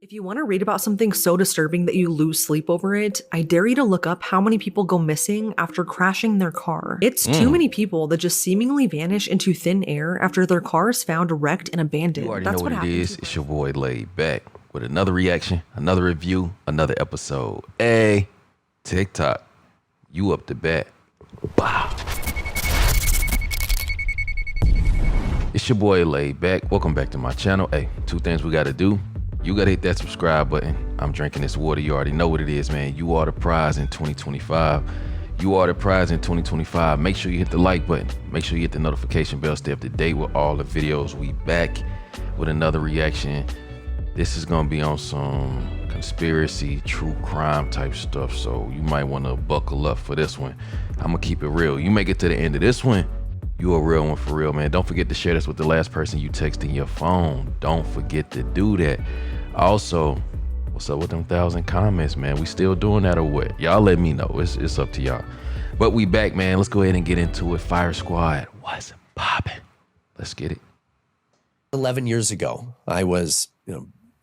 If you want to read about something so disturbing that you lose sleep over it, I dare you to look up how many people go missing after crashing their car. It's too many people that just seemingly vanish into thin air after their car is found wrecked and abandoned. You already know what it is. It's your boy Laid Back with another reaction, another review, another episode. Hey, TikTok, you up to bat. Wow. It's your boy Laid Back. Welcome back to my channel. Hey, two things we got to do. You got to hit that subscribe button. I'm drinking this water. You already know what it is, man. You are the prize in 2025. You are the prize in 2025. Make sure you hit the like button. Make sure you hit the notification bell. Stay up to date with all the videos. We back with another reaction. This is going to be on some conspiracy, true crime type stuff. So you might want to buckle up for this one. I'm going to keep it real. You make it to the end of this one, you a real one for real, man. Don't forget to share this with the last person you text in your phone. Don't forget to do that. Also, what's up with them 1,000 comments, man? We still doing that or what? Y'all let me know. It's up to y'all. But we back, man. Let's go ahead and get into it. Fire Squad, what's popping? Let's get it. 11 years ago, I was,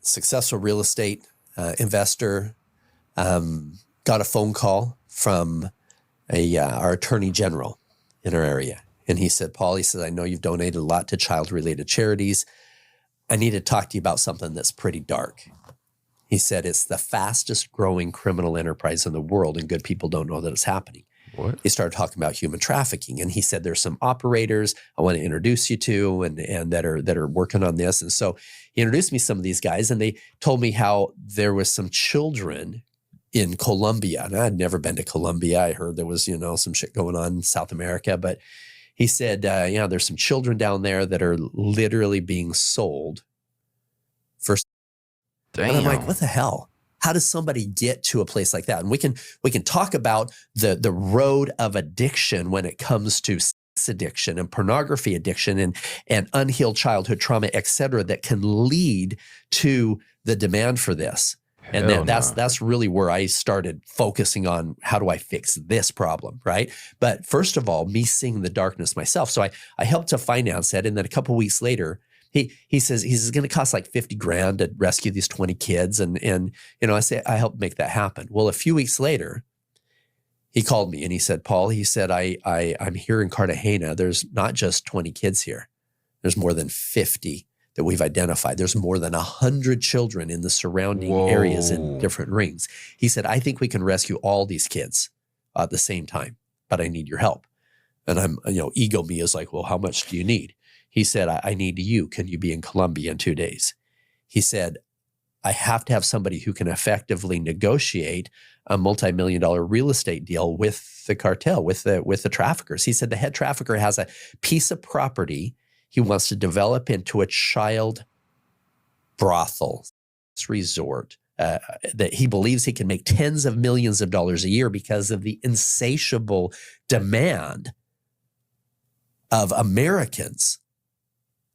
successful real estate investor. Got a phone call from our attorney general in our area. And he said, Paul, he said, I know you've donated a lot to child-related charities. I need to talk to you about something that's pretty dark. He said, it's the fastest growing criminal enterprise in the world and good people don't know that it's happening. What? He started talking about human trafficking. And he said, there's some operators I want to introduce you to and that are working on this. And so he introduced me to some of these guys and they told me how there was some children in Colombia. And I had never been to Colombia. I heard there was, some shit going on in South America, but he said, there's some children down there that are literally being sold for. Damn. And I'm like, what the hell? How does somebody get to a place like that? And we can talk about the road of addiction when it comes to sex addiction and pornography addiction and unhealed childhood trauma, et cetera, that can lead to the demand for this. And that's really where I started focusing on how do I fix this problem, right? But first of all, me seeing the darkness myself. So I helped to finance it. And then a couple of weeks later, he says, he's going to cost like 50 grand to rescue these 20 kids. And I say, I helped make that happen. Well, a few weeks later, he called me and he said, Paul, he said, I'm here in Cartagena. There's not just 20 kids here. There's more than 50 that we've identified. There's more than 100 children in the surrounding areas in different rings. He said, I think we can rescue all these kids at the same time, but I need your help. And I'm, ego me is like, well, how much do you need? He said, I need you. Can you be in Colombia in 2 days? He said, I have to have somebody who can effectively negotiate a multi-million-dollar real estate deal with the cartel, with the traffickers. He said the head trafficker has a piece of property he wants to develop into a child brothel resort that he believes he can make tens of millions of dollars a year because of the insatiable demand of Americans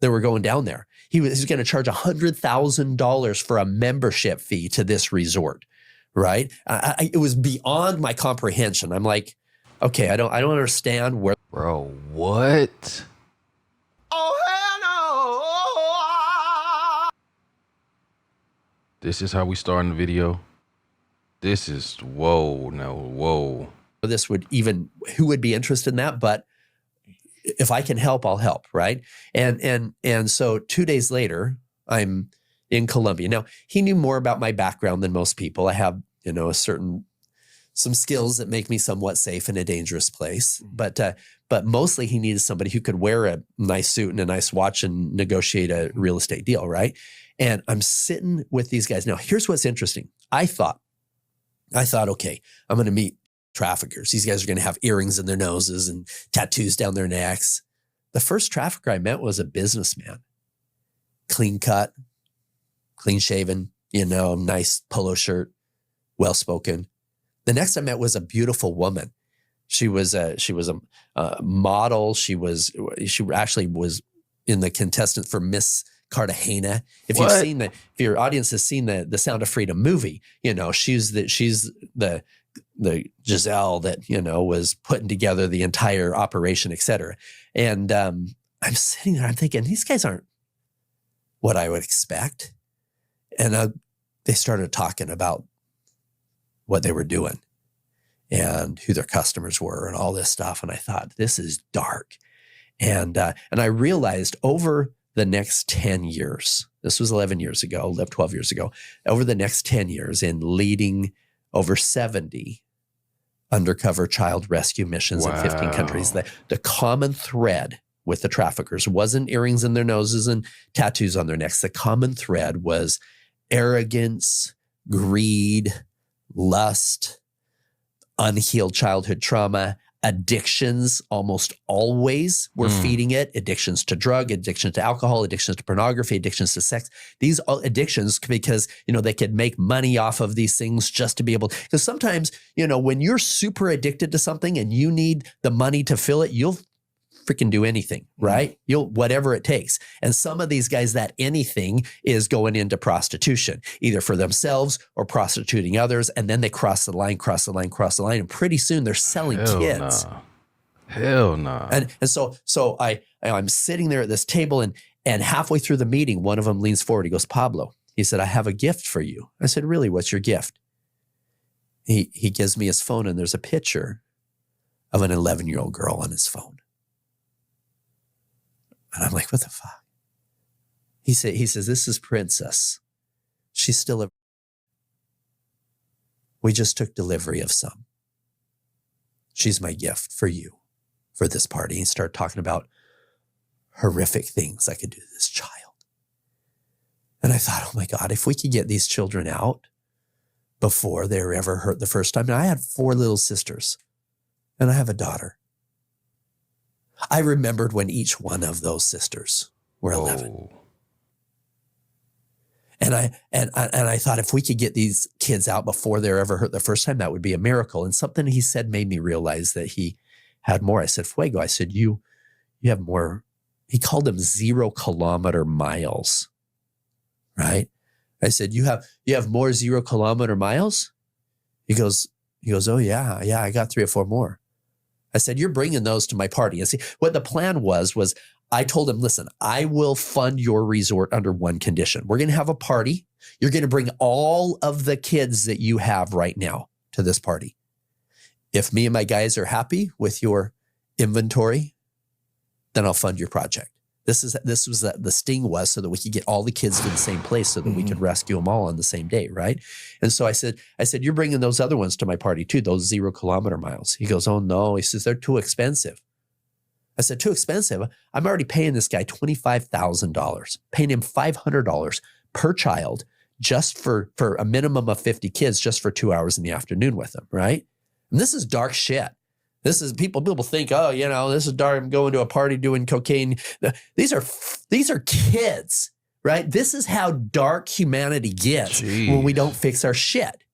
that were going down there. He was going to charge $100,000 for a membership fee to this resort, right? It was beyond my comprehension. I'm like, okay, I don't understand where. Bro, what? Oh, hell no. This is how we start in the video. This is, whoa. This would even, who would be interested in that? But if I can help, I'll help, right? And so 2 days later, I'm in Colombia. Now, he knew more about my background than most people. I have, some skills that make me somewhat safe in a dangerous place. But mostly he needed somebody who could wear a nice suit and a nice watch and negotiate a real estate deal, right? And I'm sitting with these guys. Now, here's what's interesting. I thought, okay, I'm going to meet traffickers. These guys are going to have earrings in their noses and tattoos down their necks. The first trafficker I met was a businessman, clean cut, clean shaven, nice polo shirt, well-spoken. The next I met was a beautiful woman. She was a model. She actually was in the contestant for Miss Cartagena. If your audience has seen the Sound of Freedom movie, she's the Giselle that, was putting together the entire operation, et cetera. And I'm sitting there, I'm thinking, these guys aren't what I would expect. And they started talking about what they were doing and who their customers were and all this stuff. And I thought, this is dark. And I realized over the next 10 years, this was 12 years ago, over the next 10 years in leading over 70 undercover child rescue missions in 15 countries, the common thread with the traffickers wasn't earrings in their noses and tattoos on their necks. The common thread was arrogance, greed, lust, unhealed childhood trauma, addictions. Almost always were feeding it. Addictions to drug, addictions to alcohol, addictions to pornography, addictions to sex. These are addictions because, they could make money off of these things just to be able, because sometimes, when you're super addicted to something and you need the money to fill it, you'll freaking do anything, right? You'll, whatever it takes. And some of these guys, that anything is going into prostitution, either for themselves or prostituting others. And then they cross the line. And pretty soon they're selling kids. Hell no. And so I'm sitting there at this table and halfway through the meeting, one of them leans forward. He goes, Pablo, he said, I have a gift for you. I said, really? What's your gift? He gives me his phone and there's a picture of an 11-year-old girl on his phone. And I'm like, what the fuck? He says, this is Princess. She's still we just took delivery of some. She's my gift for you, for this party. He started talking about horrific things I could do to this child. And I thought, oh my God, if we could get these children out before they were ever hurt the first time. Now, I had 4 little sisters and I have a daughter. I remembered when each one of those sisters were 11. And I thought if we could get these kids out before they're ever hurt the first time, that would be a miracle. And something he said made me realize that he had more. I said, Fuego, I said, you have more. He called them 0 kilometer miles, right? I said, you have more 0 kilometer miles? He goes, oh yeah, I got 3 or 4 more. I said, you're bringing those to my party. And see, what the plan was I told him, listen, I will fund your resort under one condition. We're going to have a party. You're going to bring all of the kids that you have right now to this party. If me and my guys are happy with your inventory, then I'll fund your project. This was the sting was so that we could get all the kids to the same place so that we could rescue them all on the same day, right? And so I said, you're bringing those other ones to my party too, those 0 kilometer miles. He goes, oh no. He says, they're too expensive. I said, too expensive? I'm already paying this guy $25,000, paying him $500 per child just for a minimum of 50 kids just for 2 hours in the afternoon with them, right? And this is dark shit. This is people think, oh, this is dark. I'm going to a party doing cocaine. These are kids, right? This is how dark humanity gets when we don't fix our shit.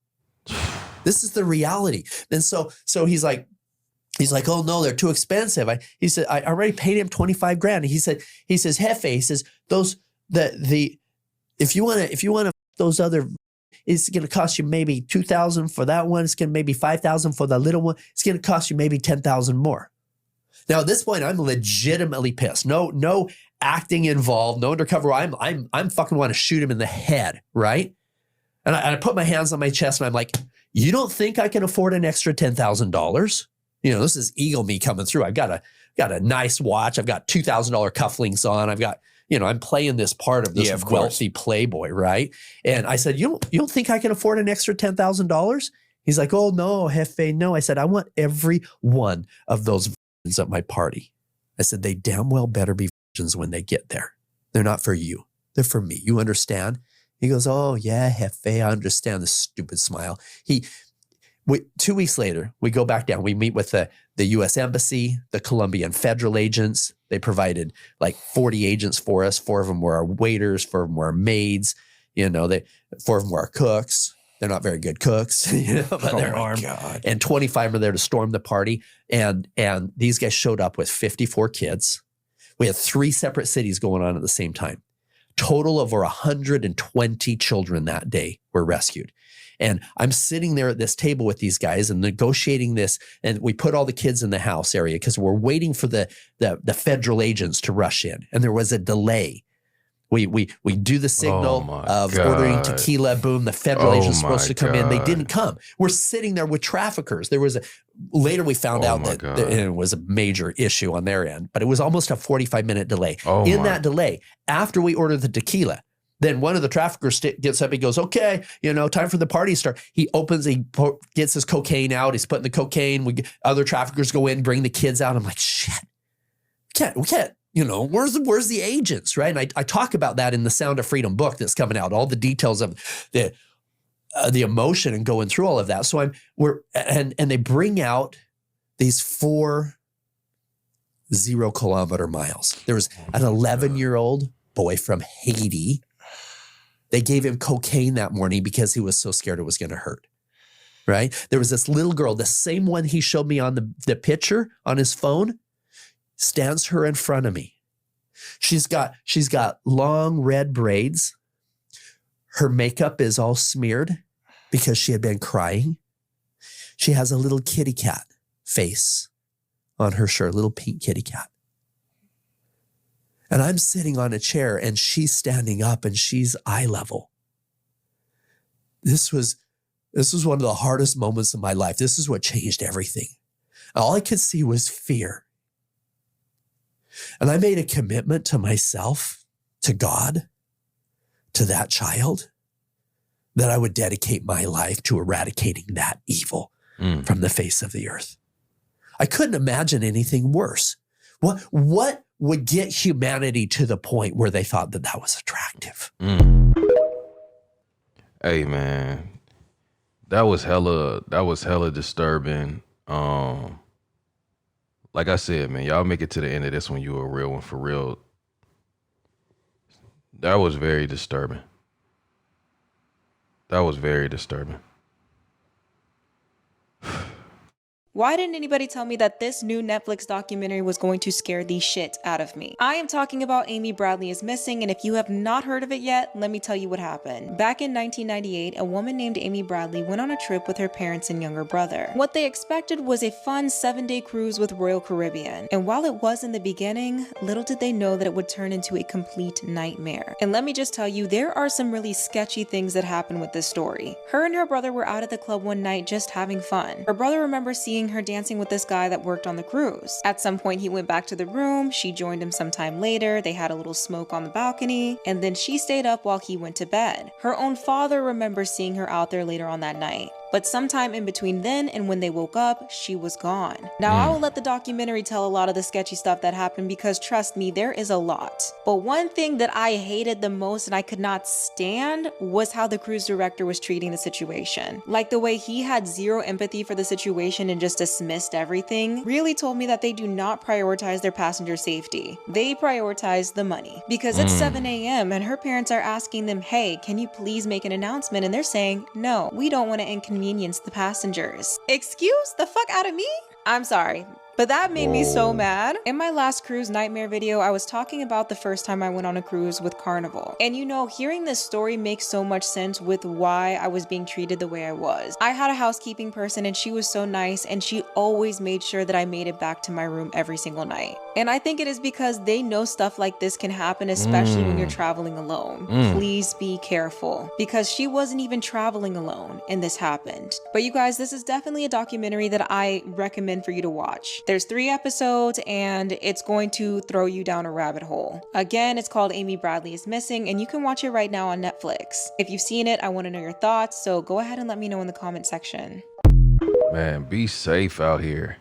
This is the reality. And so he's like, oh no, they're too expensive. He said, I already paid him $25,000. He says, Jefe, he says, if you want to those other, it's going to cost you maybe $2,000 for that one. It's going to maybe $5,000 for the little one. It's going to cost you maybe $10,000 more. Now at this point, I'm legitimately pissed. No acting involved. No undercover. I'm fucking want to shoot him in the head, right? And I put my hands on my chest and I'm like, you don't think I can afford an extra $10,000? This is eagle me coming through. I've got a nice watch. I've got $2,000 cufflinks on. I've got. I'm playing this part of this wealthy playboy, right? And I said, you don't think I can afford an extra $10,000? He's like, oh no, Jefe, no. I said, I want every one of those virgins at my party. I said, they damn well better be virgins when they get there. They're not for you. They're for me. You understand? He goes, oh yeah, Jefe, I understand. This stupid smile. 2 weeks later, we go back down. We meet with the U.S. Embassy, the Colombian federal agents. They provided like 40 agents for us. 4 of them were our waiters. 4 of them were our maids. 4 of them were our cooks. They're not very good cooks, but they're armed. God. And 25 were there to storm the party. And these guys showed up with 54 kids. We had 3 separate cities going on at the same time. Total over 120 children that day were rescued. And I'm sitting there at this table with these guys and negotiating this. And we put all the kids in the house area because we're waiting for the federal agents to rush in. And there was a delay. We do the signal of ordering tequila. Boom, the federal agent's supposed to come in. They didn't come. We're sitting there with traffickers. Later we found out that it was a major issue on their end, but it was almost a 45-minute delay. That delay, after we ordered the tequila, then one of the traffickers gets up. He goes, "Okay, time for the party to start." He gets his cocaine out. He's putting the cocaine. Other traffickers go in, bring the kids out. I'm like, shit, we can't. Where's the agents, right? And I talk about that in the Sound of Freedom book that's coming out, all the details of the emotion and going through all of that. So and they bring out these 4 0-kilometer miles. There was an 11-year-old boy from Haiti. They gave him cocaine that morning because he was so scared it was going to hurt, right? There was this little girl, the same one he showed me on the picture on his phone, stands her in front of me. She's got long red braids. Her makeup is all smeared because she had been crying. She has a little kitty cat face on her shirt, little pink kitty cat. And I'm sitting on a chair and she's standing up and she's eye level. This was one of the hardest moments of my life. This is what changed everything. All I could see was fear. And I made a commitment to myself, to God, to that child, that I would dedicate my life to eradicating that evil from the face of the earth. I couldn't imagine anything worse. What would get humanity to the point where they thought that was attractive? Hey, man, that was hella disturbing. Like I said, man, y'all make it to the end of this when you were a real one for real. That was very disturbing. That was very disturbing. Why didn't anybody tell me that this new Netflix documentary was going to scare the shit out of me? I am talking about Amy Bradley is Missing, and if you have not heard of it yet, let me tell you what happened. Back in 1998, a woman named Amy Bradley went on a trip with her parents and younger brother. What they expected was a fun 7-day cruise with Royal Caribbean, and while it was in the beginning, little did they know that it would turn into a complete nightmare. And let me just tell you, there are some really sketchy things that happen with this story. Her and her brother were out at the club one night just having fun. Her brother remembers seeing her dancing with this guy that worked on the cruise. At some point, he went back to the room. She joined him sometime later. They had a little smoke on the balcony, and then she stayed up while he went to bed. Her own father remembers seeing her out there later on that night. But sometime in between then and when they woke up, she was gone. Now, I will let the documentary tell a lot of the sketchy stuff that happened because trust me, there is a lot. But one thing that I hated the most and I could not stand was how the cruise director was treating the situation. Like the way he had zero empathy for the situation and just dismissed everything really told me that they do not prioritize their passenger safety. They prioritize the money. Because it's 7 a.m. and her parents are asking them, hey, can you please make an announcement? And they're saying, no, we don't want to inconvenience the passengers. Excuse the fuck out of me? I'm sorry, but that made me so mad. In my last cruise nightmare video, I was talking about the first time I went on a cruise with Carnival. And hearing this story makes so much sense with why I was being treated the way I was. I had a housekeeping person and she was so nice and she always made sure that I made it back to my room every single night. And I think it is because they know stuff like this can happen, especially when you're traveling alone. Please be careful, because she wasn't even traveling alone and this happened. But you guys, this is definitely a documentary that I recommend for you to watch. There's 3 episodes and it's going to throw you down a rabbit hole. Again, it's called Amy Bradley is Missing and you can watch it right now on Netflix. If you've seen it, I want to know your thoughts, so go ahead and let me know in the comment section. Man, be safe out here.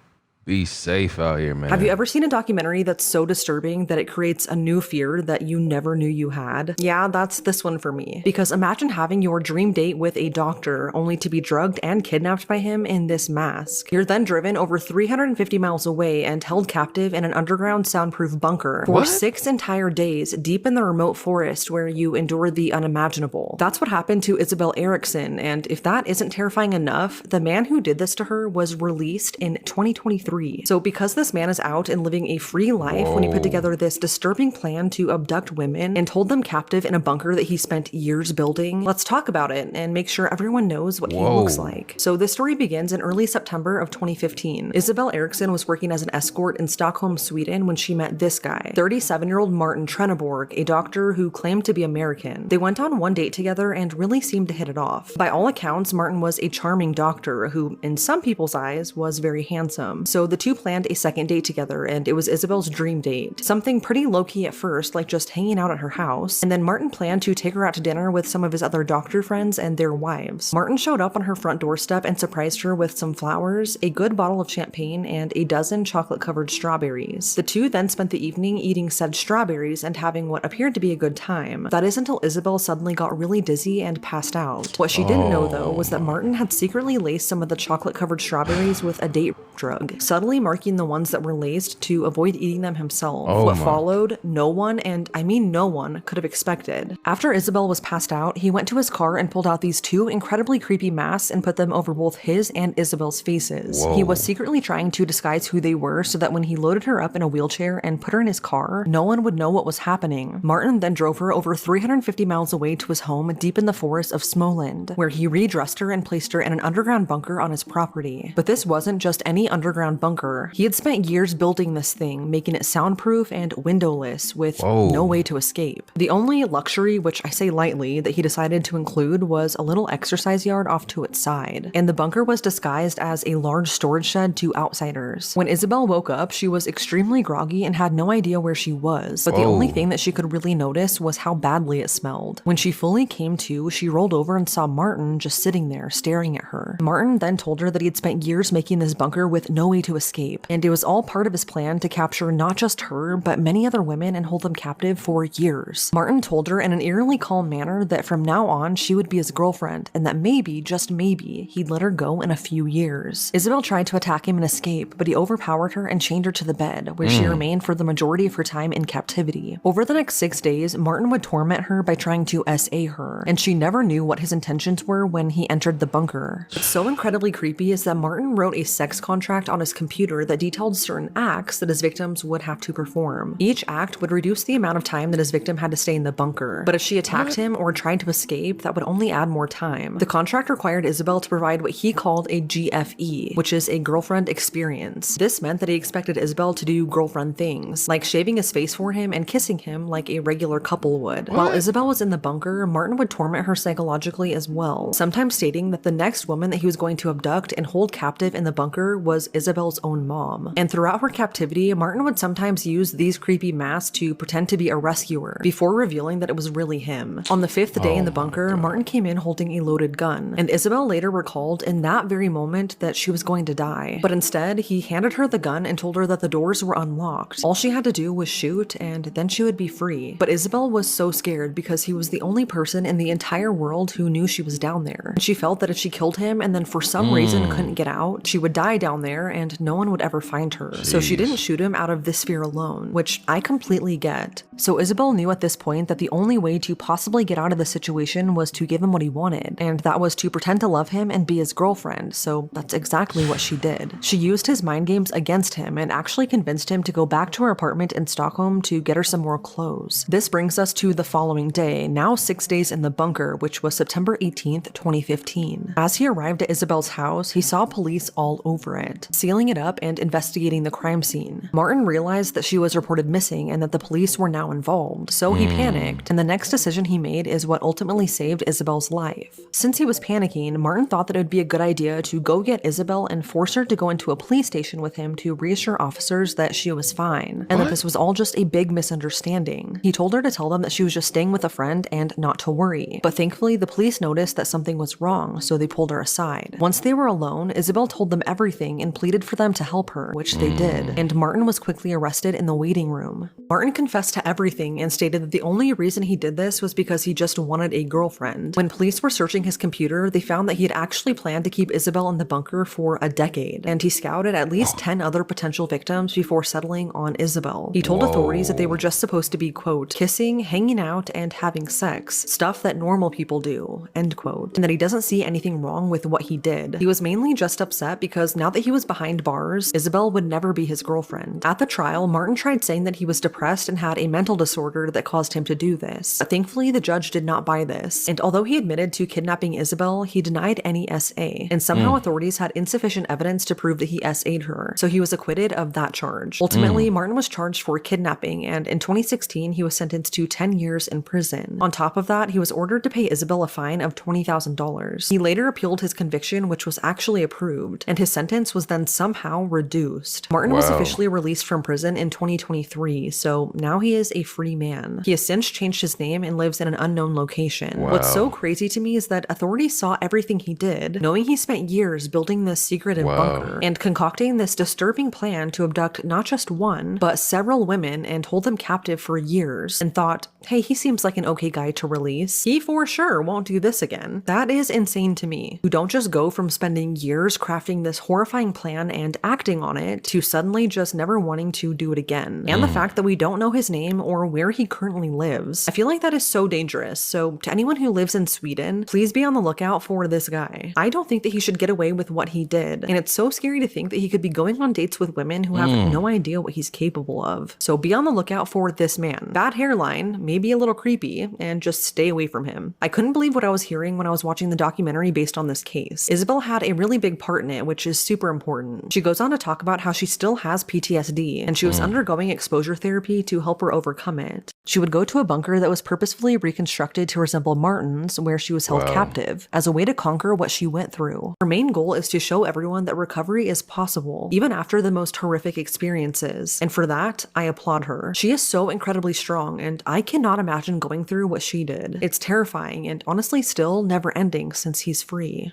Be safe out here, man. Have you ever seen a documentary that's so disturbing that it creates a new fear that you never knew you had? Yeah, that's this one for me. Because imagine having your dream date with a doctor only to be drugged and kidnapped by him in this mask. You're then driven over 350 miles away and held captive in an underground soundproof bunker for 6 entire days deep in the remote forest where you endure the unimaginable. That's what happened to Isabel Erickson, and if that isn't terrifying enough, the man who did this to her was released in 2023 23. So because this man is out and living a free life when he put together this disturbing plan to abduct women and hold them captive in a bunker that he spent years building, let's talk about it and make sure everyone knows what he looks like. So this story begins in early September of 2015. Isabel Eriksson was working as an escort in Stockholm, Sweden when she met this guy, 37-year-old Martin Trenneborg, a doctor who claimed to be American. They went on one date together and really seemed to hit it off. By all accounts, Martin was a charming doctor who, in some people's eyes, was very handsome. So the two planned a second date together, and it was Isabel's dream date. Something pretty low-key at first, like just hanging out at her house, and then Martin planned to take her out to dinner with some of his other doctor friends and their wives. Martin showed up on her front doorstep and surprised her with some flowers, a good bottle of champagne, and a dozen chocolate-covered strawberries. The two then spent the evening eating said strawberries and having what appeared to be a good time. That is until Isabel suddenly got really dizzy and passed out. What she didn't know, though, was that Martin had secretly laced some of the chocolate-covered strawberries with a date drug, subtly marking the ones that were laced to avoid eating them himself. What followed, no one, and I mean no one, could have expected. After Isabel was passed out, he went to his car and pulled out these two incredibly creepy masks and put them over both his and Isabel's faces. He was secretly trying to disguise who they were so that when he loaded her up in a wheelchair and put her in his car, no one would know what was happening. Martin then drove her over 350 miles away to his home deep in the forest of Småland, where he redressed her and placed her in an underground bunker on his property. But this wasn't just any underground bunker. He had spent years building this thing, making it soundproof and windowless with no way to escape. The only luxury, which I say lightly, that he decided to include was a little exercise yard off to its side, and the bunker was disguised as a large storage shed to outsiders. When Isabel woke up, she was extremely groggy and had no idea where she was, but the only thing that she could really notice was how badly it smelled. When she fully came to, she rolled over and saw Martin just sitting there staring at her. Martin then told her that he had spent years making this bunker with no way to escape, and it was all part of his plan to capture not just her, but many other women and hold them captive for years. Martin told her in an eerily calm manner that from now on she would be his girlfriend, and that maybe, just maybe, he'd let her go in a few years. Isabel tried to attack him and escape, but he overpowered her and chained her to the bed, where she remained for the majority of her time in captivity. Over the next 6 days, Martin would torment her by trying to SA her, and she never knew what his intentions were when he entered the bunker. What's so incredibly creepy is that Martin wrote a sex contract on his computer that detailed certain acts that his victims would have to perform. Each act would reduce the amount of time that his victim had to stay in the bunker, but if she attacked him or tried to escape, that would only add more time. The contract required Isabel to provide what he called a GFE, which is a girlfriend experience. This meant that he expected Isabel to do girlfriend things, like shaving his face for him and kissing him like a regular couple would. While Isabel was in the bunker, Martin would torment her psychologically as well, sometimes stating that the next woman that he was going to abduct and hold captive in the bunker was Isabel's own mom. And throughout her captivity, Martin would sometimes use these creepy masks to pretend to be a rescuer, before revealing that it was really him. On the 5th day in the bunker, Martin came in holding a loaded gun, and Isabel later recalled in that very moment that she was going to die. But instead, he handed her the gun and told her that the doors were unlocked. All she had to do was shoot, and then she would be free. But Isabel was so scared because he was the only person in the entire world who knew she was down there. And she felt that if she killed him and then for some reason couldn't get out, she would die down there and no one would ever find her. So she didn't shoot him out of this fear alone, which I completely get. So Isabel knew at this point that the only way to possibly get out of the situation was to give him what he wanted, and that was to pretend to love him and be his girlfriend, so that's exactly what she did. She used his mind games against him and actually convinced him to go back to her apartment in Stockholm to get her some more clothes. This brings us to the following day, now 6 days in the bunker, which was September 18th, 2015. As he arrived at Isabel's house, he saw police all over it, sealing it up and investigating the crime scene. Martin realized that she was reported missing and that the police were now involved, so he panicked, and the next decision he made is what ultimately saved Isabel's life. Since he was panicking, Martin thought that it would be a good idea to go get Isabel and force her to go into a police station with him to reassure officers that she was fine, and that this was all just a big misunderstanding. He told her to tell them that she was just staying with a friend and not to worry, but thankfully the police noticed that something was wrong, so they pulled her aside. Once they were alone, Isabel told them everything and pleaded for them to help her, which they did, and Martin was quickly arrested in the waiting room. Martin confessed to everything and stated that the only reason he did this was because he just wanted a girlfriend. When police were searching his computer, they found that he had actually planned to keep Isabel in the bunker for a decade, and he scouted at least 10 other potential victims before settling on Isabel. He told authorities that they were just supposed to be, quote, kissing, hanging out, and having sex, stuff that normal people do, end quote, and that he doesn't see anything wrong with what he did. He was mainly just upset because now that he was behind behind bars, Isabel would never be his girlfriend. At the trial, Martin tried saying that he was depressed and had a mental disorder that caused him to do this. But thankfully, the judge did not buy this, and although he admitted to kidnapping Isabel, he denied any SA, and somehow authorities had insufficient evidence to prove that he SA'd her, so he was acquitted of that charge. Ultimately, Martin was charged for kidnapping, and in 2016, he was sentenced to 10 years in prison. On top of that, he was ordered to pay Isabel a fine of $20,000. He later appealed his conviction, which was actually approved, and his sentence was then somehow reduced. Martin was officially released from prison in 2023, so now he is a free man. He has since changed his name and lives in an unknown location. What's so crazy to me is that authorities saw everything he did, knowing he spent years building this secretive bunker and concocting this disturbing plan to abduct not just one, but several women and hold them captive for years, and thought, hey, he seems like an okay guy to release. He for sure won't do this again. That is insane to me. Who don't just go from spending years crafting this horrifying plan and acting on it to suddenly just never wanting to do it again. And the fact that we don't know his name or where he currently lives. I feel like that is so dangerous. So to anyone who lives in Sweden, please be on the lookout for this guy. I don't think that he should get away with what he did. And it's so scary to think that he could be going on dates with women who have no idea what he's capable of. So be on the lookout for this man. Bad hairline, maybe a little creepy, and just stay away from him. I couldn't believe what I was hearing when I was watching the documentary based on this case. Isabel had a really big part in it, which is super important. She goes on to talk about how she still has PTSD, and she was undergoing exposure therapy to help her overcome it. She would go to a bunker that was purposefully reconstructed to resemble Martin's, where she was held captive, as a way to conquer what she went through. Her main goal is to show everyone that recovery is possible, even after the most horrific experiences. And for that, I applaud her. She is so incredibly strong, and I cannot imagine going through what she did. It's terrifying, and honestly still never ending since he's free.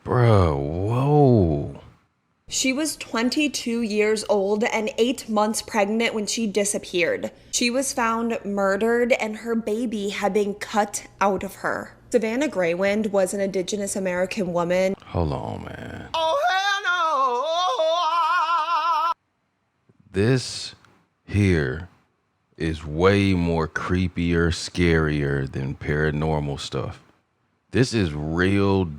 Bro, whoa. She was 22 years old and 8 months pregnant when she disappeared. She was found murdered and her baby had been cut out of her. Savannah Greywin was an Indigenous American woman. Hold on, man. Oh, hell no! This here is way more creepier, scarier than paranormal stuff. This is real.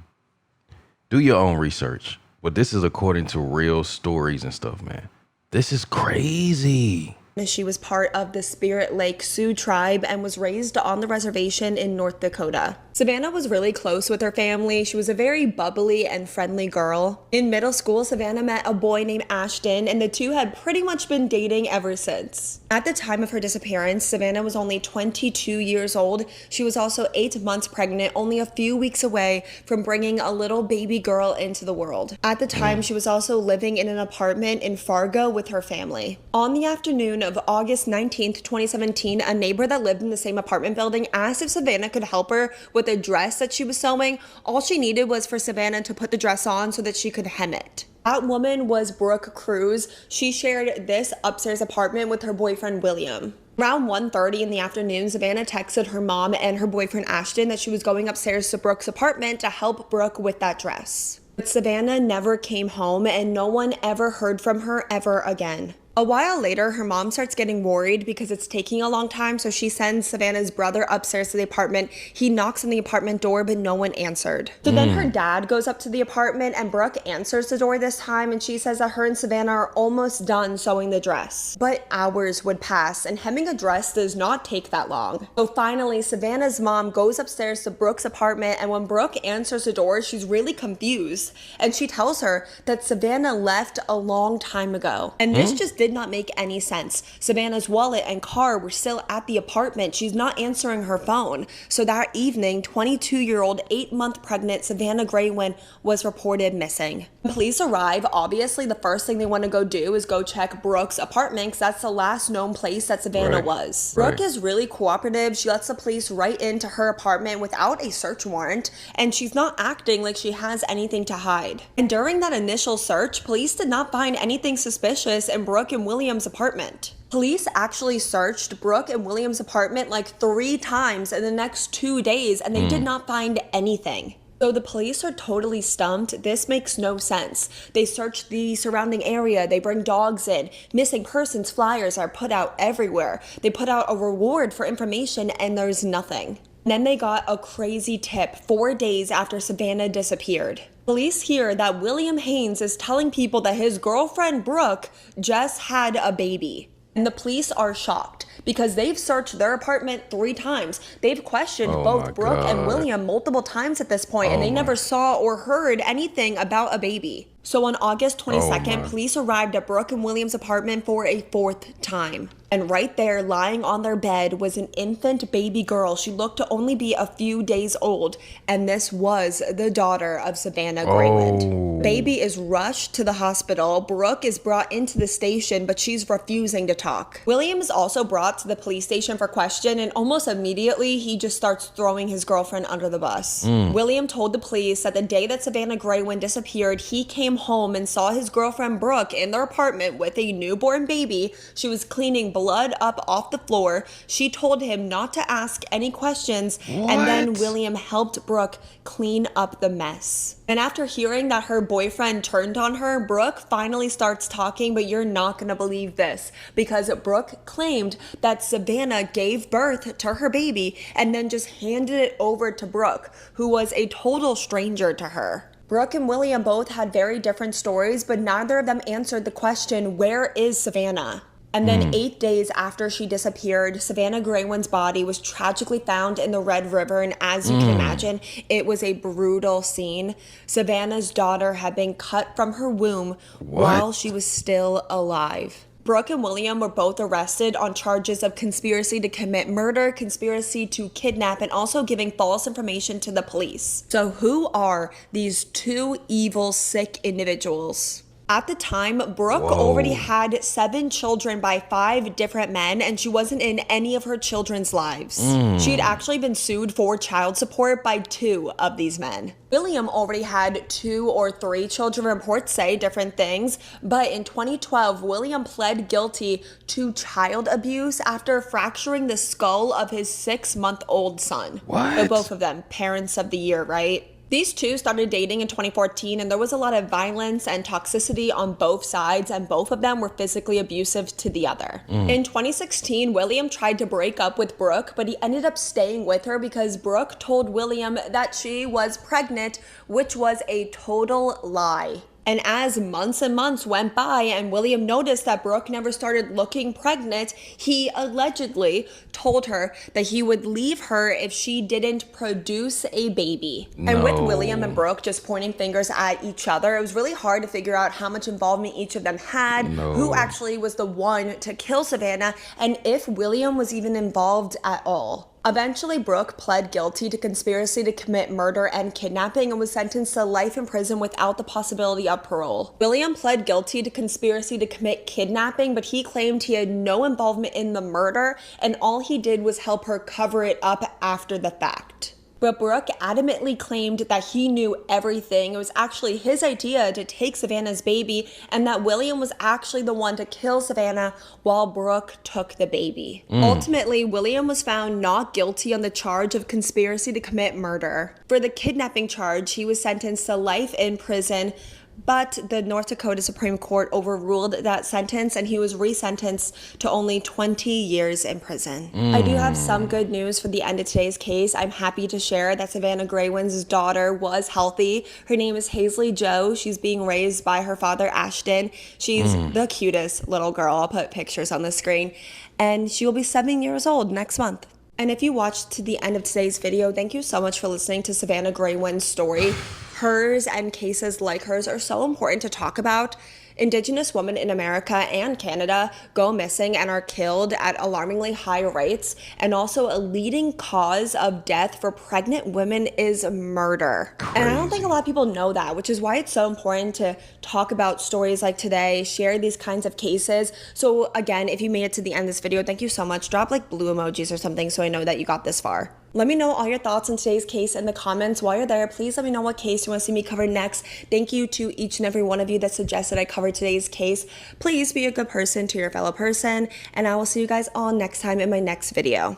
Do your own research. But this is according to real stories and stuff, man. This is crazy. She was part of the Spirit Lake Sioux tribe and was raised on the reservation in North Dakota. Savannah was really close with her family. She was a very bubbly and friendly girl. In middle school, Savannah met a boy named Ashton, and the two had pretty much been dating ever since. At the time of her disappearance, Savannah was only 22 years old. She was also 8 months pregnant, only a few weeks away from bringing a little baby girl into the world. At the time, she was also living in an apartment in Fargo with her family. On the afternoon of August 19th, 2017, a neighbor that lived in the same apartment building asked if Savannah could help her with a dress that she was sewing. All she needed was for Savannah to put the dress on so that she could hem it. That woman was Brooke Cruz. She shared this upstairs apartment with her boyfriend, William. Around 1:30 in the afternoon, Savannah texted her mom and her boyfriend, Ashton, that she was going upstairs to Brooke's apartment to help Brooke with that dress. But Savannah never came home and no one ever heard from her ever again. A while later, her mom starts getting worried because it's taking a long time, so she sends Savannah's brother upstairs to the apartment. He knocks on the apartment door, but no one answered. So then her dad goes up to the apartment, and Brooke answers the door this time, and she says that her and Savannah are almost done sewing the dress. But hours would pass, and hemming a dress does not take that long. So finally, Savannah's mom goes upstairs to Brooke's apartment, and when Brooke answers the door, she's really confused, and she tells her that Savannah left a long time ago. And this just did not make any sense. Savannah's wallet and car were still at the apartment. She's not answering her phone. So that evening, 22-year-old, 8-month pregnant Savannah Greywin was reported missing. When police arrive, obviously the first thing they want to go do is go check Brooke's apartment because that's the last known place that Savannah was. Brooke is really cooperative. She lets the police right into her apartment without a search warrant, and she's not acting like she has anything to hide. And during that initial search, police did not find anything suspicious in Brooke and William's apartment. Police actually searched Brooke and William's apartment like 3 times in the next 2 days, and they did not find anything. So the police are totally stumped. This makes no sense. They search the surrounding area. They bring dogs in. Missing persons flyers are put out everywhere. They put out a reward for information, and there's nothing. Then they got a crazy tip 4 days after Savannah disappeared. Police hear that William Haynes is telling people that his girlfriend Brooke just had a baby. And the police are shocked because they've searched their apartment 3 times. They've questioned both Brooke and William multiple times at this point, and they never saw or heard anything about a baby. So on August 22nd, police arrived at Brooke and William's apartment for a 4th time. And right there, lying on their bed, was an infant baby girl. She looked to only be a few days old. And this was the daughter of Savannah Greywin. Baby is rushed to the hospital. Brooke is brought into the station, but she's refusing to talk. William is also brought to the police station for question, and almost immediately, he just starts throwing his girlfriend under the bus. William told the police that the day that Savannah Greywin disappeared, he came home and saw his girlfriend Brooke in their apartment with a newborn baby. She was cleaning blood up off the floor. She told him not to ask any questions, and then William helped Brooke clean up the mess. And after hearing that her boyfriend turned on her, Brooke finally starts talking, but you're not gonna believe this, because Brooke claimed that Savannah gave birth to her baby and then just handed it over to Brooke, who was a total stranger to her. Brooke and William both had very different stories, but neither of them answered the question, where is Savannah? And then 8 days after she disappeared, Savannah Greywin's body was tragically found in the Red River. And as you can imagine, it was a brutal scene. Savannah's daughter had been cut from her womb while she was still alive. Brooke and William were both arrested on charges of conspiracy to commit murder, conspiracy to kidnap, and also giving false information to the police. So who are these 2 evil, sick individuals? At the time, Brooke already had 7 children by 5 different men, and she wasn't in any of her children's lives. She had actually been sued for child support by 2 of these men. William already had 2 or 3 children. Reports say different things, but in 2012, William pled guilty to child abuse after fracturing the skull of his 6-month-old son. So both of them, parents of the year, right? These 2 started dating in 2014, and there was a lot of violence and toxicity on both sides, and both of them were physically abusive to the other. In 2016, William tried to break up with Brooke, but he ended up staying with her because Brooke told William that she was pregnant, which was a total lie. And as months and months went by and William noticed that Brooke never started looking pregnant, he allegedly told her that he would leave her if she didn't produce a baby. And with William and Brooke just pointing fingers at each other, it was really hard to figure out how much involvement each of them had, who actually was the one to kill Savannah, and if William was even involved at all. Eventually, Brooke pled guilty to conspiracy to commit murder and kidnapping and was sentenced to life in prison without the possibility of parole. William pled guilty to conspiracy to commit kidnapping, but he claimed he had no involvement in the murder and all he did was help her cover it up after the fact. But Brooke adamantly claimed that he knew everything. It was actually his idea to take Savannah's baby, and that William was actually the one to kill Savannah while Brooke took the baby. Ultimately, William was found not guilty on the charge of conspiracy to commit murder. For the kidnapping charge, he was sentenced to life in prison, but the North Dakota Supreme Court overruled that sentence and he was resentenced to only 20 years in prison. I do have some good news for the end of today's case. I'm happy to share that Savannah Greywin's daughter was healthy. Her name is Hazley Jo. She's being raised by her father, Ashton. She's the cutest little girl. I'll put pictures on the screen. And she will be 7 years old next month. And if you watched to the end of today's video, thank you so much for listening to Savannah Greywin's story. Hers and cases like hers are so important to talk about. Indigenous women in America and Canada go missing and are killed at alarmingly high rates. And also a leading cause of death for pregnant women is murder. And I don't think a lot of people know that, which is why it's so important to talk about stories like today, share these kinds of cases. So again, if you made it to the end of this video, thank you so much. Drop like blue emojis or something so I know that you got this far. Let me know all your thoughts on today's case in the comments. While you're there, please let me know what case you want to see me cover next. Thank you to each and every one of you that suggested I cover today's case. Please be a good person to your fellow person, and I will see you guys all next time in my next video.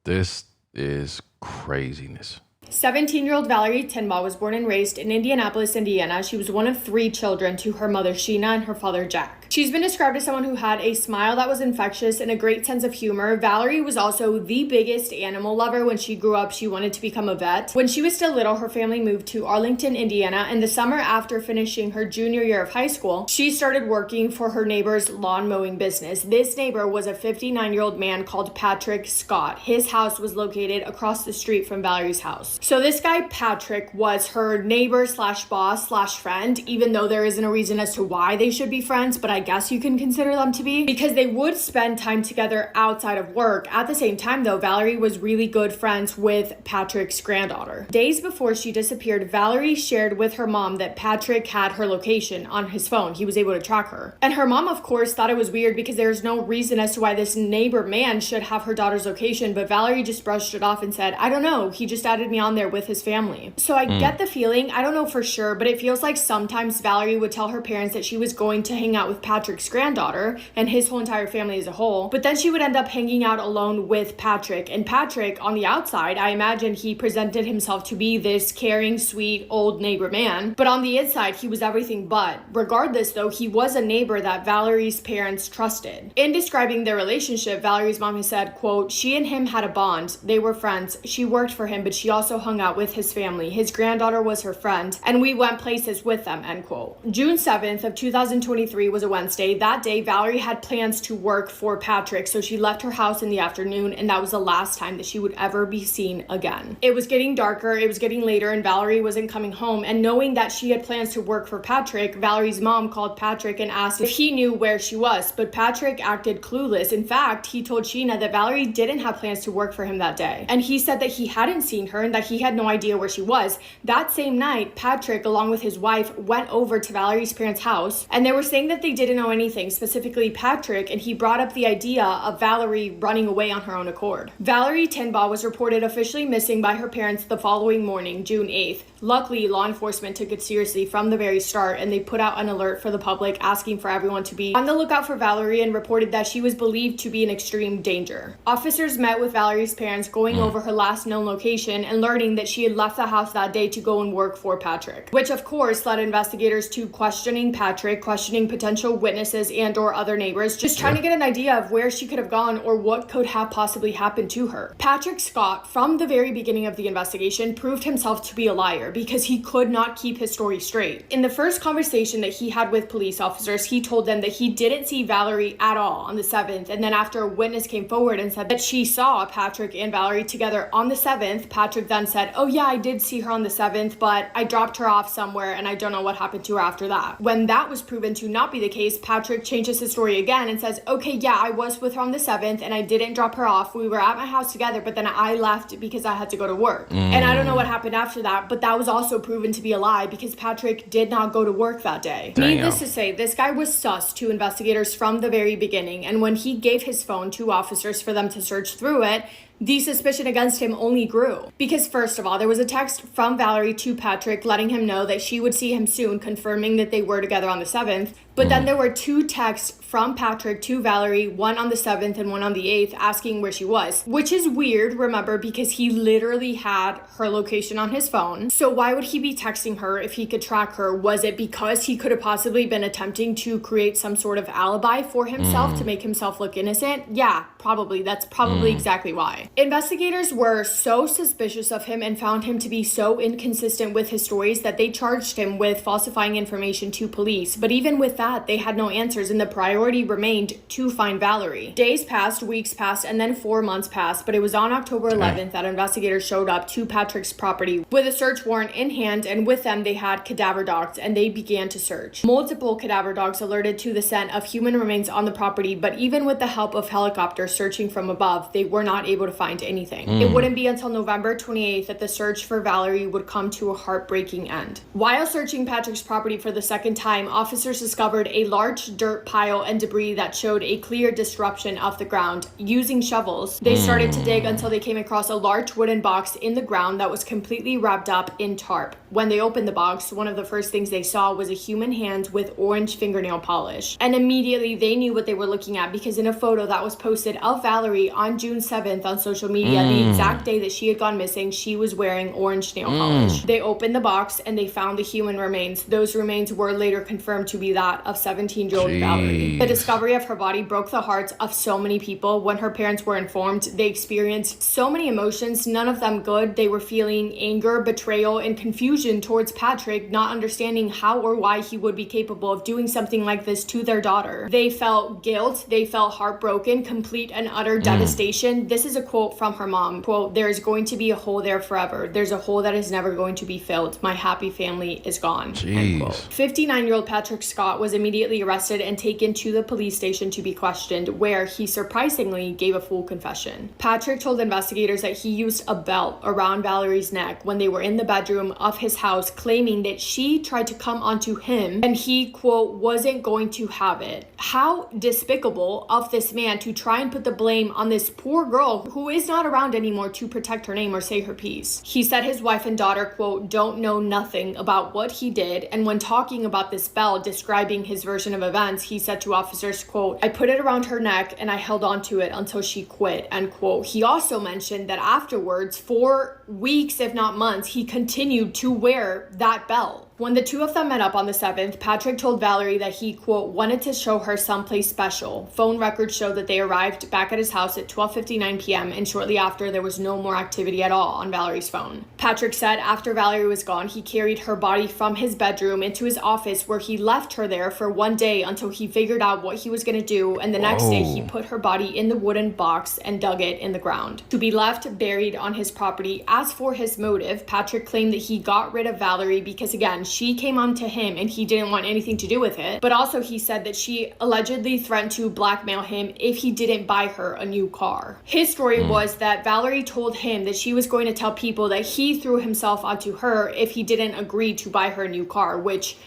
This is craziness. 17-year-old Valerie Tindall was born and raised in Indianapolis, Indiana. She was one of 3 children to her mother Sheena and her father Jack. She's been described as someone who had a smile that was infectious and a great sense of humor. Valerie was also the biggest animal lover. When she grew up, she wanted to become a vet. When she was still little, her family moved to Arlington, Indiana, and the summer after finishing her junior year of high school, she started working for her neighbor's lawn mowing business. This neighbor was a 59-year-old man called Patrick Scott. His house was located across the street from Valerie's house. So this guy, Patrick, was her neighbor slash boss slash friend, even though there isn't a reason as to why they should be friends, but I guess you can consider them to be, because they would spend time together outside of work. At the same time though, Valerie was really good friends with Patrick's granddaughter. Days before she disappeared, Valerie shared with her mom that Patrick had her location on his phone. He was able to track her. And her mom, of course, thought it was weird because there's no reason as to why this neighbor man should have her daughter's location, but Valerie just brushed it off and said, I don't know, he just added me on there with his family. So I get the feeling, I don't know for sure, but it feels like sometimes Valerie would tell her parents that she was going to hang out with Patrick's granddaughter and his whole entire family as a whole, but then she would end up hanging out alone with Patrick. And Patrick, on the outside, I imagine he presented himself to be this caring, sweet, old neighbor man, but on the inside, he was everything but. Regardless though, he was a neighbor that Valerie's parents trusted. In describing their relationship, Valerie's mom has said, quote, she and him had a bond. They were friends. She worked for him, but she also hung out with his family. His granddaughter was her friend, and we went places with them, end quote. June 7th of 2023 was a Wednesday. That day, Valerie had plans to work for Patrick, so she left her house in the afternoon, and that was the last time that she would ever be seen again. It was getting darker, it was getting later, and Valerie wasn't coming home, and knowing that she had plans to work for Patrick, Valerie's mom called Patrick and asked if he knew where she was, but Patrick acted clueless. In fact, he told Sheena that Valerie didn't have plans to work for him that day, and he said that he hadn't seen her and that he had no idea where she was. That same night, Patrick, along with his wife, went over to Valerie's parents' house, and they were saying that they didn't know anything, specifically Patrick, and he brought up the idea of Valerie running away on her own accord. Valerie Tindall was reported officially missing by her parents the following morning, June 8th. Luckily, law enforcement took it seriously from the very start, and they put out an alert for the public asking for everyone to be on the lookout for Valerie and reported that she was believed to be in extreme danger. Officers met with Valerie's parents, going over her last known location and learning that she had left the house that day to go and work for Patrick, which of course led investigators to questioning Patrick, questioning potential witnesses and or other neighbors, just trying to get an idea of where she could have gone or what could have possibly happened to her. Patrick Scott, from the very beginning of the investigation, proved himself to be a liar because he could not keep his story straight. In the first conversation that he had with police officers, he told them that he didn't see Valerie at all on the 7th, and then after a witness came forward and said that she saw Patrick and Valerie together on the 7th, Patrick then said, oh yeah, I did see her on the 7th, but I dropped her off somewhere and I don't know what happened to her after that. When that was proven to not be the case, Patrick changes his story again and says, okay, yeah, I was with her on the 7th and I didn't drop her off. We were at my house together, but then I left because I had to go to work. And I don't know what happened after that, but that was also proven to be a lie because Patrick did not go to work that day. Damn. Needless to say, this guy was sus to investigators from the very beginning, and when he gave his phone to officers for them to search through it, the suspicion against him only grew. Because first of all, there was a text from Valerie to Patrick letting him know that she would see him soon, confirming that they were together on the 7th. But then there were 2 texts from Patrick to Valerie, one on the 7th and one on the 8th, asking where she was. Which is weird, remember, because he literally had her location on his phone. So why would he be texting her if he could track her? Was it because he could have possibly been attempting to create some sort of alibi for himself to make himself look innocent? Yeah, probably. That's probably exactly why. Investigators were so suspicious of him and found him to be so inconsistent with his stories that they charged him with falsifying information to police. But even with that, they had no answers, and the priority remained to find Valerie. Days passed, weeks passed, and then 4 months passed, but it was on October 11th that investigators showed up to Patrick's property with a search warrant in hand, and with them they had cadaver dogs, and they began to search. Multiple cadaver dogs alerted to the scent of human remains on the property, but even with the help of helicopters searching from above, they were not able to find anything. It wouldn't be until November 28th that the search for Valerie would come to a heartbreaking end. While searching Patrick's property for the second time, officers discovered discovered a large dirt pile and debris that showed a clear disruption of the ground. Using shovels, they started to dig until they came across a large wooden box in the ground that was completely wrapped up in tarp. When they opened the box, one of the first things they saw was a human hand with orange fingernail polish. And immediately they knew what they were looking at, because in a photo that was posted of Valerie on June 7th on social media, the exact day that she had gone missing, she was wearing orange nail polish. They opened the box and they found the human remains. Those remains were later confirmed to be that of 17-year-old Valerie. The discovery of her body broke the hearts of so many people. When her parents were informed, they experienced so many emotions, none of them good. They were feeling anger, betrayal, and confusion towards Patrick, not understanding how or why he would be capable of doing something like this to their daughter. They felt guilt, they felt heartbroken, complete and utter devastation. This is a quote from her mom, quote, "There's going to be a hole there forever. There's a hole that is never going to be filled. My happy family is gone." End quote. 59-year-old Patrick Scott was immediately arrested and taken to the police station to be questioned, where he surprisingly gave a full confession. Patrick told investigators that he used a belt around Valerie's neck when they were in the bedroom of his house, claiming that she tried to come onto him and he, quote, wasn't going to have it. How despicable of this man to try and put the blame on this poor girl who is not around anymore to protect her name or say her piece. He said his wife and daughter, quote, don't know nothing about what he did. And when talking about this belt, describing his version of events, he said to officers, quote, "I put it around her neck and I held on to it until she quit," end quote. He also mentioned that afterwards, for weeks, if not months, he continued to wear that belt. When the two of them met up on the 7th, Patrick told Valerie that he, quote, wanted to show her someplace special. Phone records show that they arrived back at his house at 12:59 p.m. and shortly after, there was no more activity at all on Valerie's phone. Patrick said after Valerie was gone, he carried her body from his bedroom into his office, where he left her there for one day until he figured out what he was going to do, and the next day he put her body in the wooden box and dug it in the ground to be left buried on his property. As for his motive, Patrick claimed that he got rid of Valerie because, again, she came on to him and he didn't want anything to do with it. But also he said that she allegedly threatened to blackmail him if he didn't buy her a new car. His story was that Valerie told him that she was going to tell people that he threw himself onto her if he didn't agree to buy her a new car, which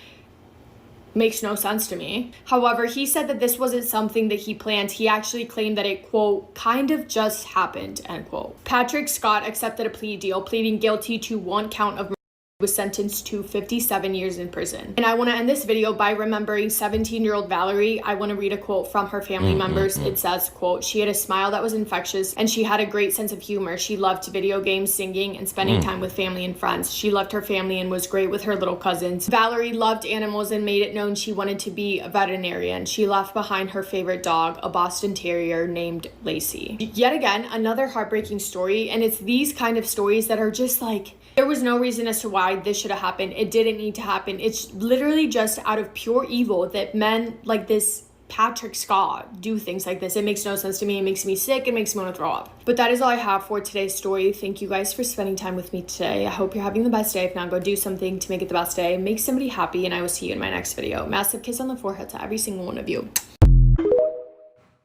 makes no sense to me. However, he said that this wasn't something that he planned. He actually claimed that it, quote, kind of just happened, end quote. Patrick Scott accepted a plea deal, pleading guilty to one count of murder. Was sentenced to 57 years in prison. And I want to end this video by remembering 17-year-old Valerie. I want to read a quote from her family members. It says, quote, "She had a smile that was infectious and she had a great sense of humor. She loved video games, singing, and spending time with family and friends. She loved her family and was great with her little cousins. Valerie loved animals and made it known she wanted to be a veterinarian. She left behind her favorite dog, a Boston Terrier named Lacey." Yet again, another heartbreaking story. And it's these kind of stories that are just like, there was no reason as to why this should have happened. It didn't need to happen. It's literally just out of pure evil that men like this Patrick Scott do things like this. It makes no sense to me. It makes me sick. It makes me want to throw up. But that is all I have for today's story. Thank you guys for spending time with me today. I hope you're having the best day. If not, go do something to make it the best day. Make somebody happy, and I will see you in my next video. Massive kiss on the forehead to every single one of you.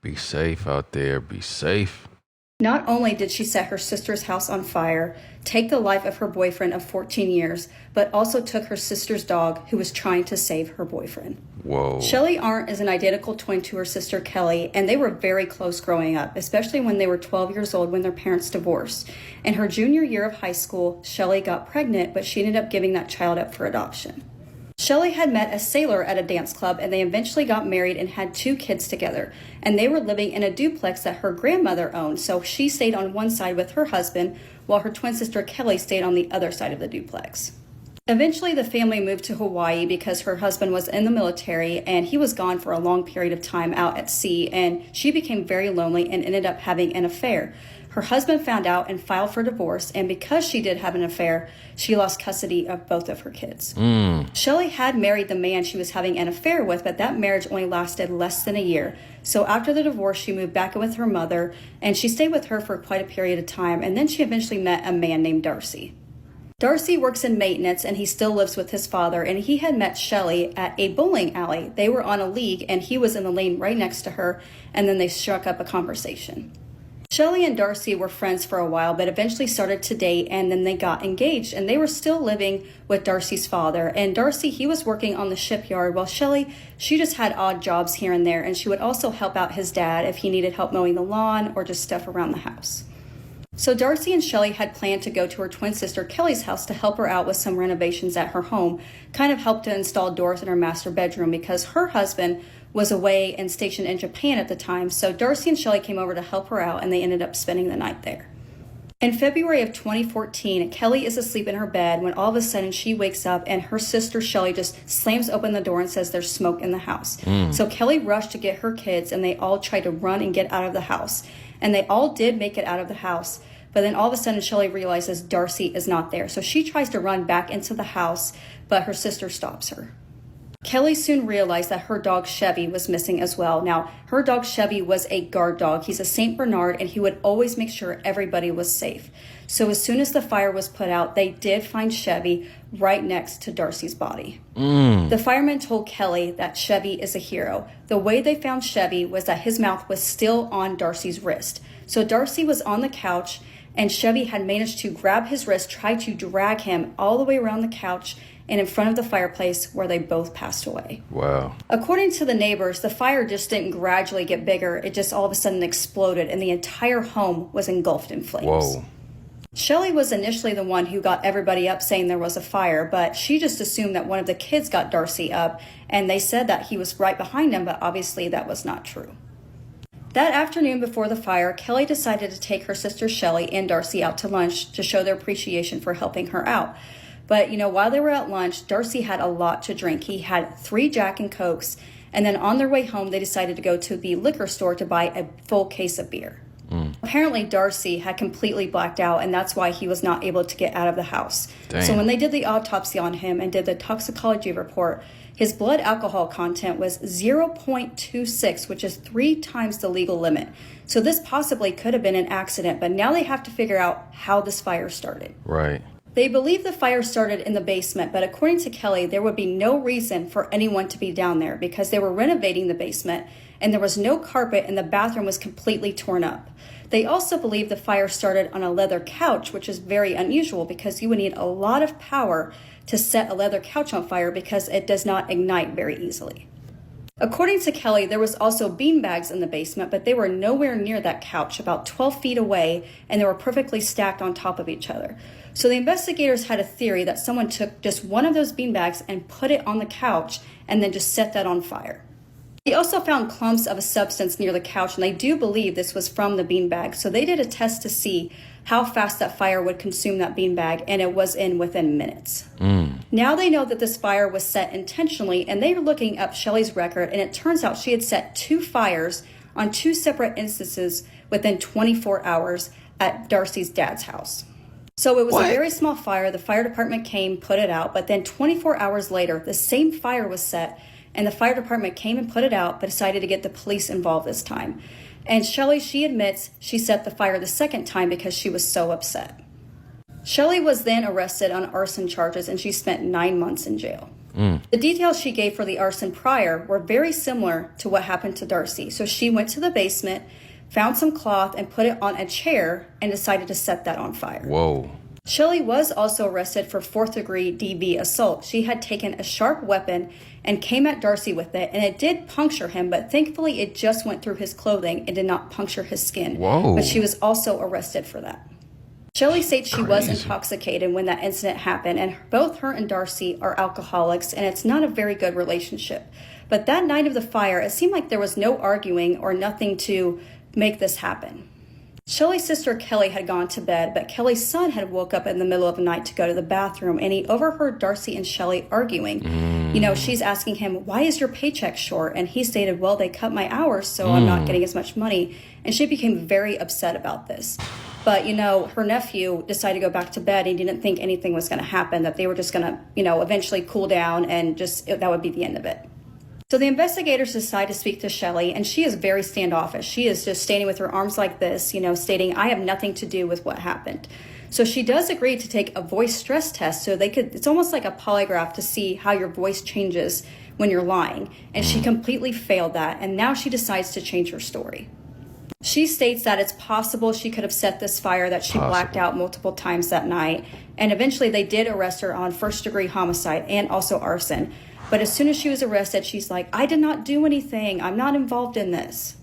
Be safe out there. Be safe. Not only did she set her sister's house on fire, take the life of her boyfriend of 14 years, but also took her sister's dog, who was trying to save her boyfriend. Whoa. Shelly Arndt is an identical twin to her sister Kelly, and they were very close growing up, especially when they were 12 years old when their parents divorced. In her junior year of high school, Shelly got pregnant, but she ended up giving that child up for adoption. Shelly had met a sailor at a dance club, and they eventually got married and had 2 kids together. And they were living in a duplex that her grandmother owned, so she stayed on one side with her husband, while her twin sister Kelly stayed on the other side of the duplex. Eventually, the family moved to Hawaii because her husband was in the military and he was gone for a long period of time out at sea, and she became very lonely and ended up having an affair. Her husband found out and filed for divorce, and because she did have an affair, she lost custody of both of her kids. Shelly had married the man she was having an affair with, but that marriage only lasted less than a year. So after the divorce, she moved back in with her mother, and she stayed with her for quite a period of time, and then she eventually met a man named Darcy. Darcy works in maintenance, and he still lives with his father, and he had met Shelly at a bowling alley. They were on a league, and he was in the lane right next to her, and then they struck up a conversation. Shelley and Darcy were friends for a while, but eventually started to date, and then they got engaged, and they were still living with Darcy's father. And Darcy, he was working on the shipyard, while Shelley, she just had odd jobs here and there, and she would also help out his dad if he needed help mowing the lawn or just stuff around the house. So Darcy and Shelley had planned to go to her twin sister Kelly's house to help her out with some renovations at her home, kind of help to install doors in her master bedroom because her husband was away and stationed in Japan at the time. So Darcy and Shelley came over to help her out, and they ended up spending the night there. In February of 2014, Kelly is asleep in her bed when all of a sudden she wakes up and her sister Shelley just slams open the door and says there's smoke in the house. So Kelly rushed to get her kids, and they all tried to run and get out of the house. And they all did make it out of the house. But then all of a sudden Shelley realizes Darcy is not there. So she tries to run back into the house, but her sister stops her. Kelly soon realized that her dog Chevy was missing as well. Now, her dog Chevy was a guard dog. He's a St. Bernard, and he would always make sure everybody was safe. So as soon as the fire was put out, they did find Chevy right next to Darcy's body. The firemen told Kelly that Chevy is a hero. The way they found Chevy was that his mouth was still on Darcy's wrist. So Darcy was on the couch, and Chevy had managed to grab his wrist, try to drag him all the way around the couch and in front of the fireplace, where they both passed away. Wow. According to the neighbors, the fire just didn't gradually get bigger. It just all of a sudden exploded, and the entire home was engulfed in flames. Whoa. Shelley was initially the one who got everybody up saying there was a fire, but she just assumed that one of the kids got Darcy up, and they said that he was right behind him, but obviously that was not true. That afternoon before the fire, Kelly decided to take her sister Shelley and Darcy out to lunch to show their appreciation for helping her out. But, while they were at lunch, Darcy had a lot to drink. He had 3 Jack and Cokes, and then on their way home, they decided to go to the liquor store to buy a full case of beer. Apparently, Darcy had completely blacked out, and that's why he was not able to get out of the house. Damn. So when they did the autopsy on him and did the toxicology report, his blood alcohol content was 0.26, which is 3 times the legal limit. So this possibly could have been an accident, but now they have to figure out how this fire started. Right. They believe the fire started in the basement, but according to Kelly, there would be no reason for anyone to be down there because they were renovating the basement and there was no carpet and the bathroom was completely torn up. They also believe the fire started on a leather couch, which is very unusual because you would need a lot of power to set a leather couch on fire because it does not ignite very easily. According to Kelly, there was also beanbags in the basement, but they were nowhere near that couch, about 12 feet away, and they were perfectly stacked on top of each other. So the investigators had a theory that someone took just one of those beanbags and put it on the couch and then just set that on fire. They also found clumps of a substance near the couch, and they do believe this was from the beanbag. So they did a test to see how fast that fire would consume that beanbag, and it was in within minutes. Now they know that this fire was set intentionally, and they are looking up Shelley's record, and it turns out she had set 2 fires on 2 separate instances within 24 hours at Darcy's dad's house. So it was a very small fire. The fire department came, put it out, but then 24 hours later, the same fire was set, and the fire department came and put it out, but decided to get the police involved this time. And Shelley, she admits she set the fire the second time because she was so upset. Shelley was then arrested on arson charges, and she spent 9 months in jail. The details she gave for the arson prior were very similar to what happened to Darcy. So she went to the basement, found some cloth and put it on a chair and decided to set that on fire. Whoa. Shelley was also arrested for 4th-degree DV assault. She had taken a sharp weapon and came at Darcy with it, and it did puncture him, but thankfully it just went through his clothing and did not puncture his skin. Whoa. But she was also arrested for that. Shelley states she was intoxicated when that incident happened, and both her and Darcy are alcoholics, and it's not a very good relationship. But that night of the fire, it seemed like there was no arguing or nothing to make this happen. Shelley's sister Kelly had gone to bed, but Kelly's son had woke up in the middle of the night to go to the bathroom, and he overheard Darcy and Shelley arguing. She's asking him, why is your paycheck short? And he stated, well, they cut my hours, so I'm not getting as much money. And she became very upset about this. But, her nephew decided to go back to bed. He didn't think anything was going to happen, that they were just going to, eventually cool down and that would be the end of it. So the investigators decide to speak to Shelley, and she is very standoffish. She is just standing with her arms like this, stating, I have nothing to do with what happened. So she does agree to take a voice stress test so it's almost like a polygraph to see how your voice changes when you're lying. And she completely failed that, and now she decides to change her story. She states that it's possible she could have set this fire, that she blacked out multiple times that night. And eventually they did arrest her on first-degree homicide and also arson. But as soon as she was arrested, she's like, I did not do anything. I'm not involved in this.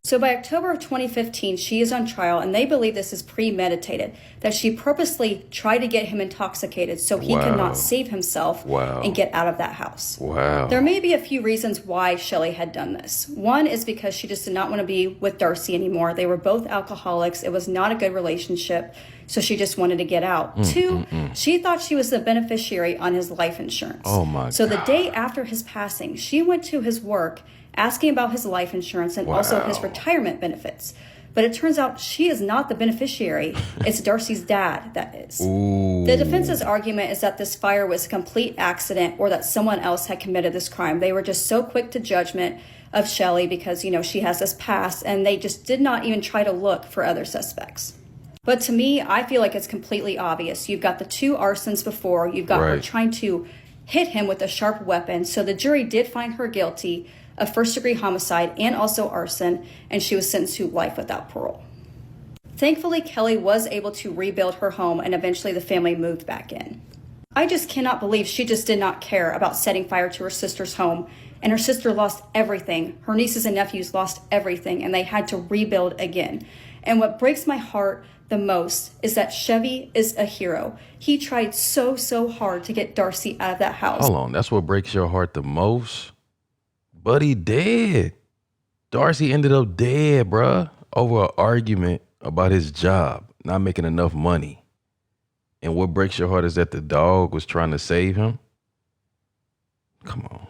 So by October of 2015, she is on trial, and they believe this is premeditated, that she purposely tried to get him intoxicated so he could not save himself and get out of that house. There may be a few reasons why Shelley had done this. One is because she just did not want to be with Darcy anymore. They were both alcoholics. It was not a good relationship, so she just wanted to get out. Two, she thought she was the beneficiary on his life insurance. Oh my God. So the day after his passing, she went to his work asking about his life insurance and also his retirement benefits. But it turns out she is not the beneficiary. It's Darcy's dad that is. The defense's argument is that this fire was a complete accident or that someone else had committed this crime. They were just so quick to judgment of Shelley because, you know, she has this past, and they just did not even try to look for other suspects. But to me, I feel like it's completely obvious. You've got the 2 arsons before. You've got her trying to hit him with a sharp weapon. So the jury did find her guilty of first-degree homicide and also arson, and she was sentenced to life without parole. Thankfully, Kelly was able to rebuild her home, and eventually the family moved back in. I just cannot believe she just did not care about setting fire to her sister's home, and her sister lost everything. Her nieces and nephews lost everything, and they had to rebuild again. And what breaks my heart the most is that Chevy is a hero. He tried so hard to get Darcy out of that house. Hold on, that's what breaks your heart the most? Buddy dead. Darcy ended up dead, bruh, over an argument about his job, not making enough money. And what breaks your heart is that the dog was trying to save him? Come on.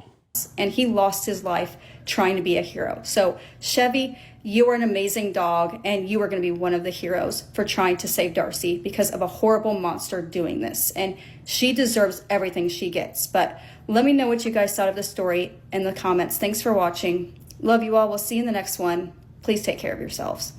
And he lost his life trying to be a hero. So Chevy, you are an amazing dog, and you are going to be one of the heroes for trying to save Darcy because of a horrible monster doing this. And she deserves everything she gets. But let me know what you guys thought of this story in the comments. Thanks for watching. Love you all. We'll see you in the next one. Please take care of yourselves.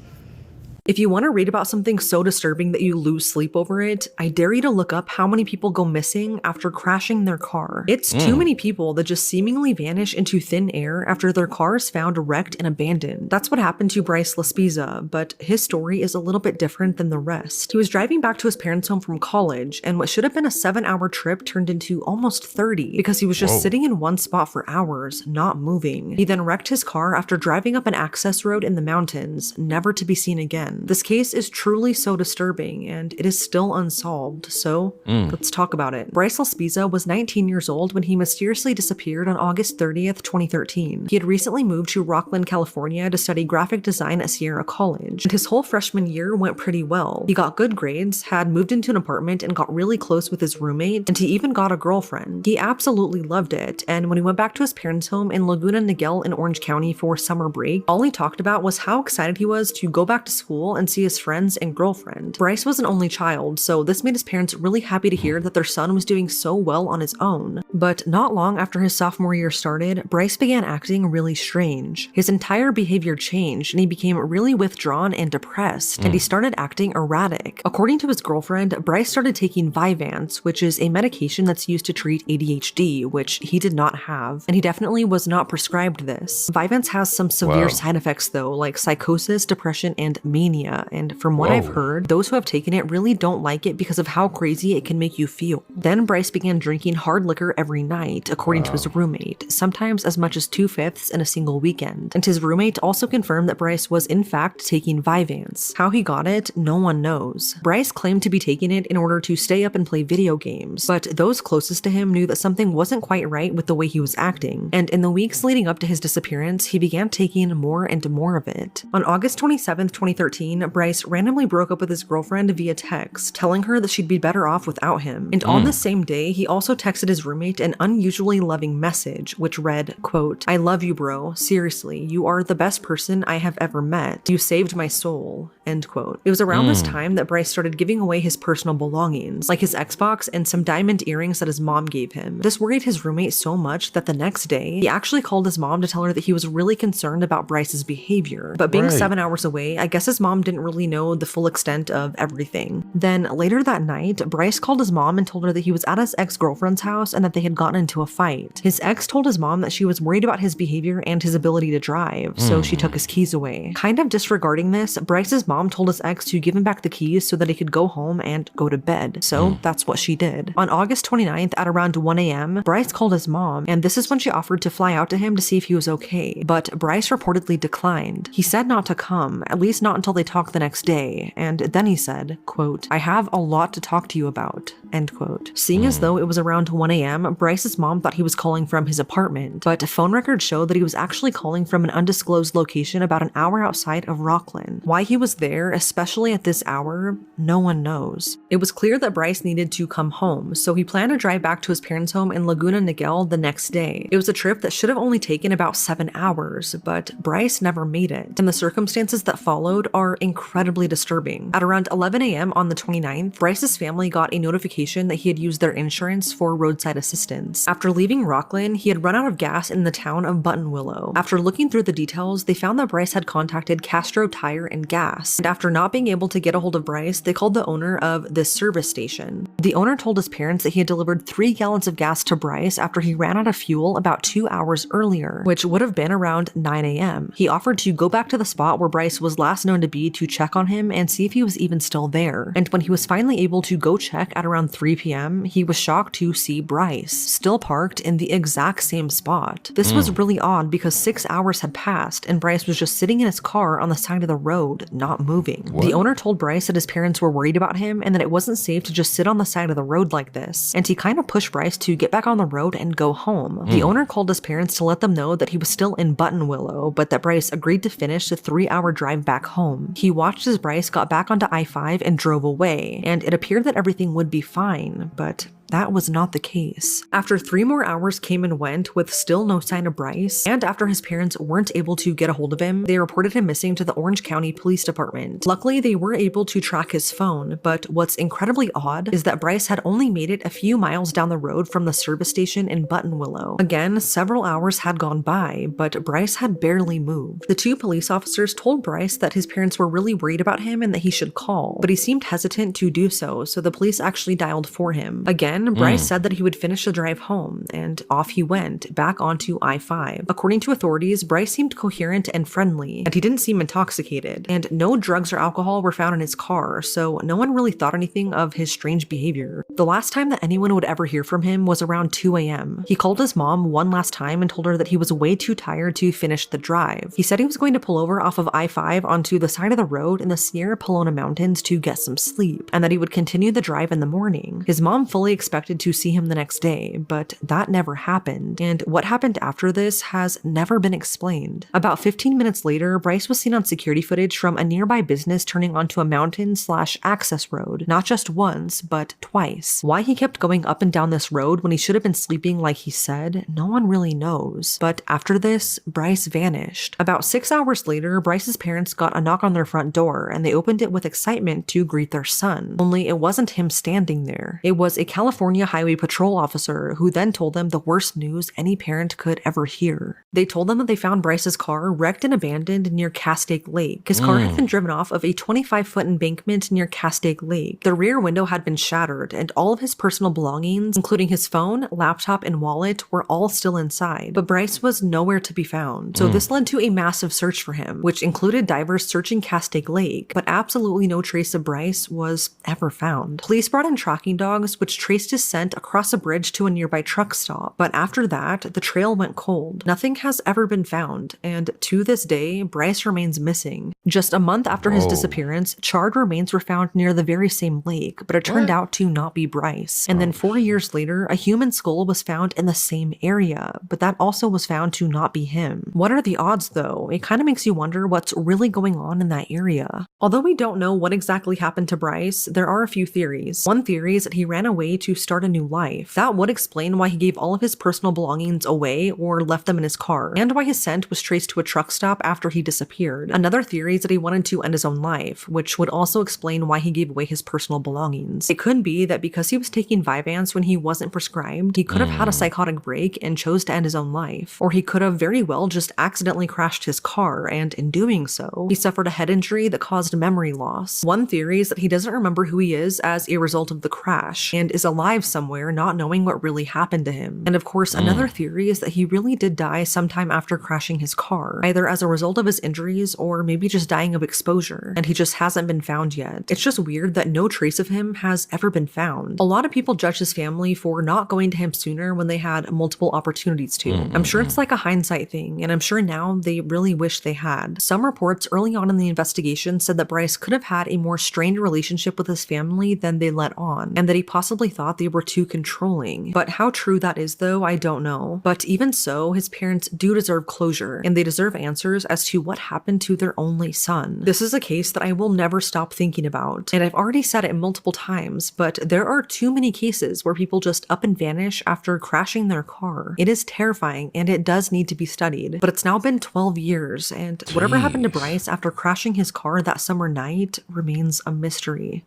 If you want to read about something so disturbing that you lose sleep over it, I dare you to look up how many people go missing after crashing their car. It's too many people that just seemingly vanish into thin air after their car is found wrecked and abandoned. That's what happened to Bryce Laspisa, but his story is a little bit different than the rest. He was driving back to his parents' home from college, and what should have been a 7-hour trip turned into almost 30 because he was just sitting in one spot for hours, not moving. He then wrecked his car after driving up an access road in the mountains, never to be seen again. This case is truly so disturbing, and it is still unsolved, so let's talk about it. Bryce Laspisa was 19 years old when he mysteriously disappeared on August 30th, 2013. He had recently moved to Rockland, California to study graphic design at Sierra College, and his whole freshman year went pretty well. He got good grades, had moved into an apartment, and got really close with his roommate, and he even got a girlfriend. He absolutely loved it, and when he went back to his parents' home in Laguna Niguel in Orange County for summer break, all he talked about was how excited he was to go back to school and see his friends and girlfriend. Bryce was an only child, so this made his parents really happy to hear that their son was doing so well on his own. But not long after his sophomore year started, Bryce began acting really strange. His entire behavior changed, and he became really withdrawn and depressed, and he started acting erratic. According to his girlfriend, Bryce started taking Vyvanse, which is a medication that's used to treat ADHD, which he did not have, and he definitely was not prescribed this. Vyvanse has some severe side effects though, like psychosis, depression, and mania. And from what I've heard, those who have taken it really don't like it because of how crazy it can make you feel. Then Bryce began drinking hard liquor every night, according to his roommate, sometimes as much as 2/5 in a single weekend. And his roommate also confirmed that Bryce was in fact taking Vyvanse. How he got it, no one knows. Bryce claimed to be taking it in order to stay up and play video games, but those closest to him knew that something wasn't quite right with the way he was acting. And in the weeks leading up to his disappearance, he began taking more and more of it. On August 27th, 2013, Bryce randomly broke up with his girlfriend via text, telling her that she'd be better off without him. And on the same day, he also texted his roommate an unusually loving message, which read, quote, "I love you, bro. Seriously, you are the best person I have ever met. You saved my soul." End quote. It was around this time that Bryce started giving away his personal belongings, like his Xbox and some diamond earrings that his mom gave him. This worried his roommate so much that the next day, he actually called his mom to tell her that he was really concerned about Bryce's behavior. But being 7 hours away, I guess his mom mom didn't really know the full extent of everything. Then later that night, Bryce called his mom and told her that he was at his ex-girlfriend's house and that they had gotten into a fight. His ex told his mom that she was worried about his behavior and his ability to drive, so she took his keys away. Kind of disregarding this, Bryce's mom told his ex to give him back the keys so that he could go home and go to bed. So that's what she did. On August 29th at around 1 a.m., Bryce called his mom, and this is when she offered to fly out to him to see if he was okay, but Bryce reportedly declined. He said not to come, at least not until they talked the next day, and then he said, quote, "I have a lot to talk to you about," end quote. Seeing as though it was around 1 a.m., Bryce's mom thought he was calling from his apartment, but phone records show that he was actually calling from an undisclosed location about an hour outside of Rockland. Why he was there, especially at this hour, no one knows. It was clear that Bryce needed to come home, so he planned to drive back to his parents' home in Laguna Niguel the next day. It was a trip that should have only taken about 7 hours, but Bryce never made it, and the circumstances that followed are incredibly disturbing. At around 11 a.m. on the 29th, Bryce's family got a notification that he had used their insurance for roadside assistance. After leaving Rockland, he had run out of gas in the town of Buttonwillow. After looking through the details, they found that Bryce had contacted Castro Tire and Gas, and after not being able to get a hold of Bryce, they called the owner of this service station. The owner told his parents that he had delivered 3 gallons of gas to Bryce after he ran out of fuel about 2 hours earlier, which would have been around 9 a.m. He offered to go back to the spot where Bryce was last known to be to check on him and see if he was even still there. And when he was finally able to go check at around 3 p.m., he was shocked to see Bryce still parked in the exact same spot. This was really odd because 6 hours had passed and Bryce was just sitting in his car on the side of the road, not moving. The owner told Bryce that his parents were worried about him and that it wasn't safe to just sit on the side of the road like this, and he kind of pushed Bryce to get back on the road and go home. The owner called his parents to let them know that he was still in Buttonwillow, but that Bryce agreed to finish the 3-hour drive back home. He watched as Bryce got back onto I-5 and drove away, and it appeared that everything would be fine, but that was not the case. After 3 more hours came and went with still no sign of Bryce, and after his parents weren't able to get a hold of him, they reported him missing to the Orange County Police Department. Luckily, they were able to track his phone, but what's incredibly odd is that Bryce had only made it a few miles down the road from the service station in Buttonwillow. Again, several hours had gone by, but Bryce had barely moved. The 2 police officers told Bryce that his parents were really worried about him and that he should call, but he seemed hesitant to do so the police actually dialed for him. Again, Bryce said that he would finish the drive home, and off he went, back onto I-5. According to authorities, Bryce seemed coherent and friendly, and he didn't seem intoxicated, and no drugs or alcohol were found in his car, so no one really thought anything of his strange behavior. The last time that anyone would ever hear from him was around 2 a.m. He called his mom one last time and told her that he was way too tired to finish the drive. He said he was going to pull over off of I-5 onto the side of the road in the Sierra Pelona Mountains to get some sleep, and that he would continue the drive in the morning. His mom fully expected to see him the next day, but that never happened, and what happened after this has never been explained. About 15 minutes later, Bryce was seen on security footage from a nearby business turning onto a mountain/access road, not just once, but twice. Why he kept going up and down this road when he should have been sleeping like he said, no one really knows. But after this, Bryce vanished. About 6 hours later, Bryce's parents got a knock on their front door, and they opened it with excitement to greet their son. Only it wasn't him standing there. It was a California Highway Patrol officer who then told them the worst news any parent could ever hear. They told them that they found Bryce's car wrecked and abandoned near Castaic Lake. His car had been driven off of a 25-foot embankment near Castaic Lake. The rear window had been shattered, and all of his personal belongings, including his phone, laptop, and wallet, were all still inside. But Bryce was nowhere to be found. So this led to a massive search for him, which included divers searching Castaic Lake, but absolutely no trace of Bryce was ever found. Police brought in tracking dogs, which traced his scent across a bridge to a nearby truck stop, but after that, the trail went cold. Nothing has ever been found, and to this day, Bryce remains missing. Just a month after his disappearance, charred remains were found near the very same lake, but it turned out to not be Bryce. And then 4 years later, a human skull was found in the same area, but that also was found to not be him. What are the odds though? It kind of makes you wonder what's really going on in that area. Although we don't know what exactly happened to Bryce, there are a few theories. One theory is that he ran away to to start a new life. That would explain why he gave all of his personal belongings away or left them in his car, and why his scent was traced to a truck stop after he disappeared. Another theory is that he wanted to end his own life, which would also explain why he gave away his personal belongings. It could be that because he was taking Vyvanse when he wasn't prescribed, he could have had a psychotic break and chose to end his own life. Or he could have very well just accidentally crashed his car, and in doing so, he suffered a head injury that caused memory loss. One theory is that he doesn't remember who he is as a result of the crash, and is alive somewhere not knowing what really happened to him. And of course, another theory is that he really did die sometime after crashing his car, either as a result of his injuries or maybe just dying of exposure, and he just hasn't been found yet. It's just weird that no trace of him has ever been found. A lot of people judge his family for not going to him sooner when they had multiple opportunities to. I'm sure it's like a hindsight thing, and I'm sure now they really wish they had. Some reports early on in the investigation said that Bryce could have had a more strained relationship with his family than they let on, and that he possibly thought they were too controlling. But how true that is though, I don't know. But even so, his parents do deserve closure, and they deserve answers as to what happened to their only son. This is a case that I will never stop thinking about, and I've already said it multiple times, but there are too many cases where people just up and vanish after crashing their car. It is terrifying, and it does need to be studied, but it's now been 12 years, and whatever happened to Bryce after crashing his car that summer night remains a mystery.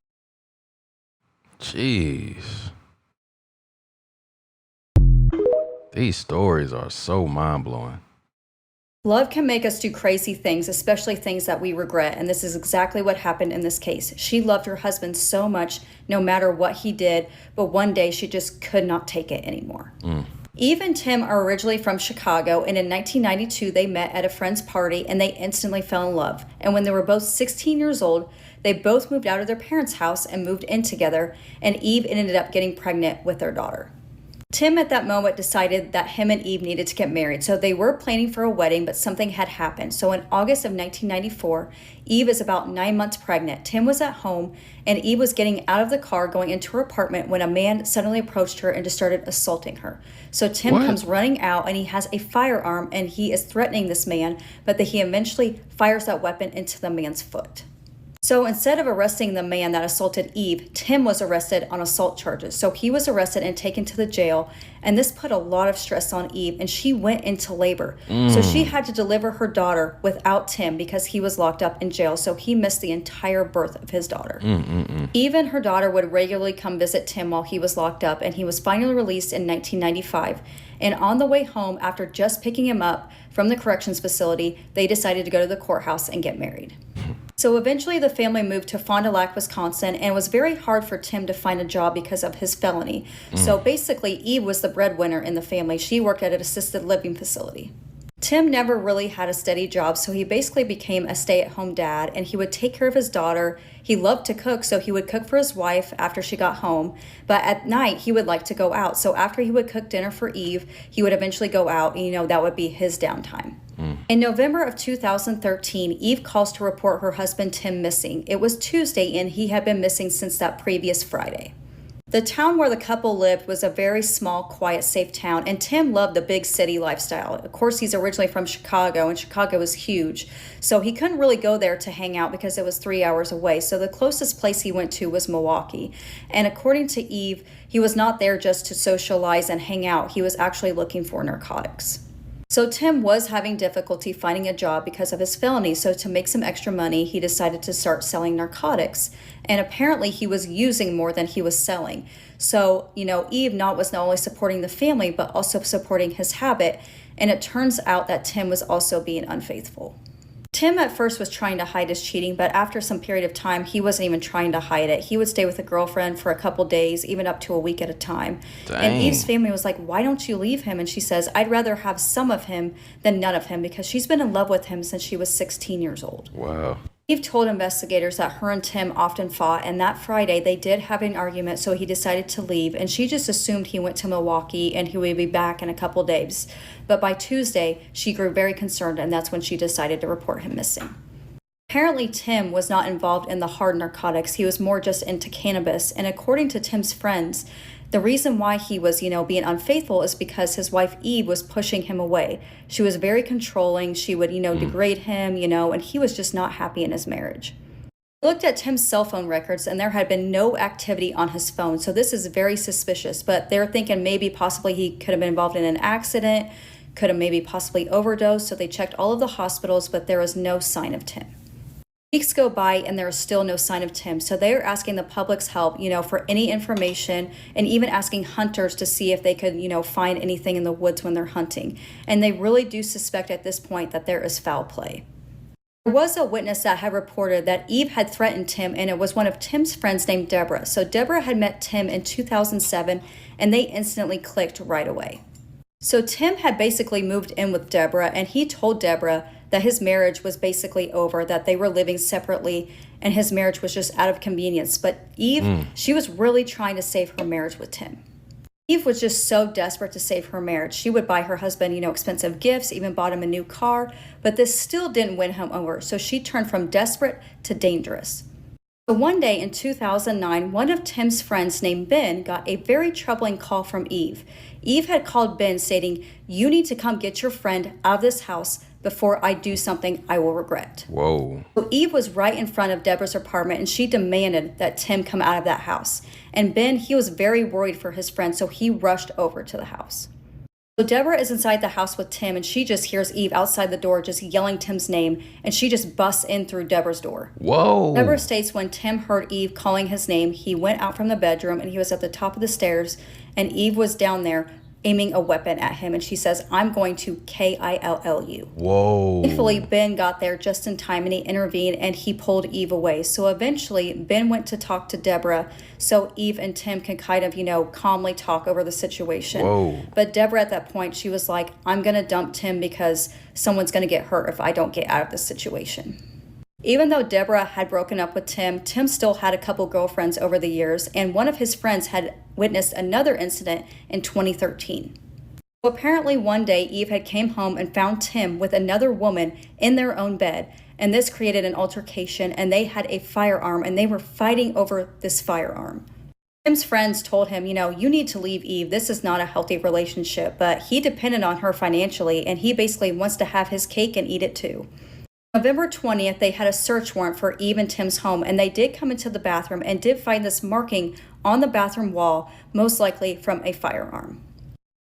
Jeez. These stories are so mind-blowing. Love can make us do crazy things, especially things that we regret, and this is exactly what happened in this case. She loved her husband so much, no matter what he did, but one day she just could not take it anymore. Eve and Tim are originally from Chicago, and in 1992 they met at a friend's party and they instantly fell in love. And when they were both 16 years old, they both moved out of their parents' house and moved in together, and Eve ended up getting pregnant with their daughter. Tim at that moment decided that him and Eve needed to get married, so they were planning for a wedding, but something had happened. So in August of 1994, Eve is about 9 months pregnant. Tim was at home, and Eve was getting out of the car going into her apartment when a man suddenly approached her and just started assaulting her. So Tim comes running out, and he has a firearm, and he is threatening this man, but he eventually fires that weapon into the man's foot. So instead of arresting the man that assaulted Eve, Tim was arrested on assault charges. So he was arrested and taken to the jail, and this put a lot of stress on Eve, and she went into labor. So she had to deliver her daughter without Tim because he was locked up in jail, so he missed the entire birth of his daughter. Eve and her daughter would regularly come visit Tim while he was locked up, and he was finally released in 1995. And on the way home, after just picking him up from the corrections facility, they decided to go to the courthouse and get married. So eventually the family moved to Fond du Lac, Wisconsin, and it was very hard for Tim to find a job because of his felony. So basically, Eve was the breadwinner in the family. She worked at an assisted living facility. Tim never really had a steady job, so he basically became a stay-at-home dad, and he would take care of his daughter. He loved to cook, so he would cook for his wife after she got home, but at night he would like to go out. So after he would cook dinner for Eve, he would eventually go out, and that would be his downtime. In November of 2013, Eve calls to report her husband Tim missing. It was Tuesday, and he had been missing since that previous Friday. The town where the couple lived was a very small, quiet, safe town, and Tim loved the big city lifestyle. Of course, he's originally from Chicago, and Chicago is huge, so he couldn't really go there to hang out because it was 3 hours away. So the closest place he went to was Milwaukee. And according to Eve, he was not there just to socialize and hang out. He was actually looking for narcotics. So Tim was having difficulty finding a job because of his felony, so to make some extra money, he decided to start selling narcotics. And apparently he was using more than he was selling. So, Eve was not only supporting the family, but also supporting his habit. And it turns out that Tim was also being unfaithful. Tim at first was trying to hide his cheating, but after some period of time, he wasn't even trying to hide it. He would stay with a girlfriend for a couple days, even up to a week at a time. Dang. And Eve's family was like, why don't you leave him? And she says, I'd rather have some of him than none of him, because she's been in love with him since she was 16 years old. Wow. Eve told investigators that her and Tim often fought, and that Friday they did have an argument, so he decided to leave, and she just assumed he went to Milwaukee and he would be back in a couple days. But by Tuesday, she grew very concerned, and that's when she decided to report him missing. Apparently, Tim was not involved in the hard narcotics. He was more just into cannabis, and according to Tim's friends, the reason why he was, being unfaithful is because his wife Eve was pushing him away. She was very controlling. She would, degrade him, and he was just not happy in his marriage. Looked at Tim's cell phone records and there had been no activity on his phone. So this is very suspicious, but they're thinking maybe possibly he could have been involved in an accident, could have maybe possibly overdosed. So they checked all of the hospitals, but there was no sign of Tim. Weeks go by and there is still no sign of Tim. So they are asking the public's help, for any information, and even asking hunters to see if they could, find anything in the woods when they're hunting. And they really do suspect at this point that there is foul play. There was a witness that had reported that Eve had threatened Tim, and it was one of Tim's friends named Deborah. So Deborah had met Tim in 2007, and they instantly clicked right away. So Tim had basically moved in with Deborah, and he told Deborah that his marriage was basically over, that they were living separately, and his marriage was just out of convenience. But Eve, she was really trying to save her marriage with Tim. Eve was just so desperate to save her marriage. She would buy her husband, expensive gifts, even bought him a new car, but this still didn't win him over. So she turned from desperate to dangerous. So one day in 2009, one of Tim's friends named Ben got a very troubling call from Eve. Eve had called Ben stating, "You need to come get your friend out of this house before I do something I will regret." Whoa. So Eve was right in front of Deborah's apartment, and she demanded that Tim come out of that house. And Ben, he was very worried for his friend, so he rushed over to the house. So Deborah is inside the house with Tim, and she just hears Eve outside the door just yelling Tim's name, and she just busts in through Deborah's door. Whoa. Deborah states when Tim heard Eve calling his name, he went out from the bedroom, and he was at the top of the stairs, and Eve was down there aiming a weapon at him, and she says, "I'm going to kill you." Whoa. Thankfully, Ben got there just in time, and he intervened, and he pulled Eve away. So eventually, Ben went to talk to Deborah so Eve and Tim can kind of, calmly talk over the situation. Whoa. But Deborah at that point, she was like, "I'm going to dump Tim because someone's going to get hurt if I don't get out of this situation." Even though Deborah had broken up with Tim, Tim still had a couple girlfriends over the years, and one of his friends had witnessed another incident in 2013. So apparently one day, Eve had came home and found Tim with another woman in their own bed, and this created an altercation, and they had a firearm, and they were fighting over this firearm. Tim's friends told him, you need to leave Eve. This is not a healthy relationship, but he depended on her financially, and he basically wants to have his cake and eat it too. November 20th, they had a search warrant for Eve and Tim's home, and they did come into the bathroom and did find this marking on the bathroom wall, most likely from a firearm.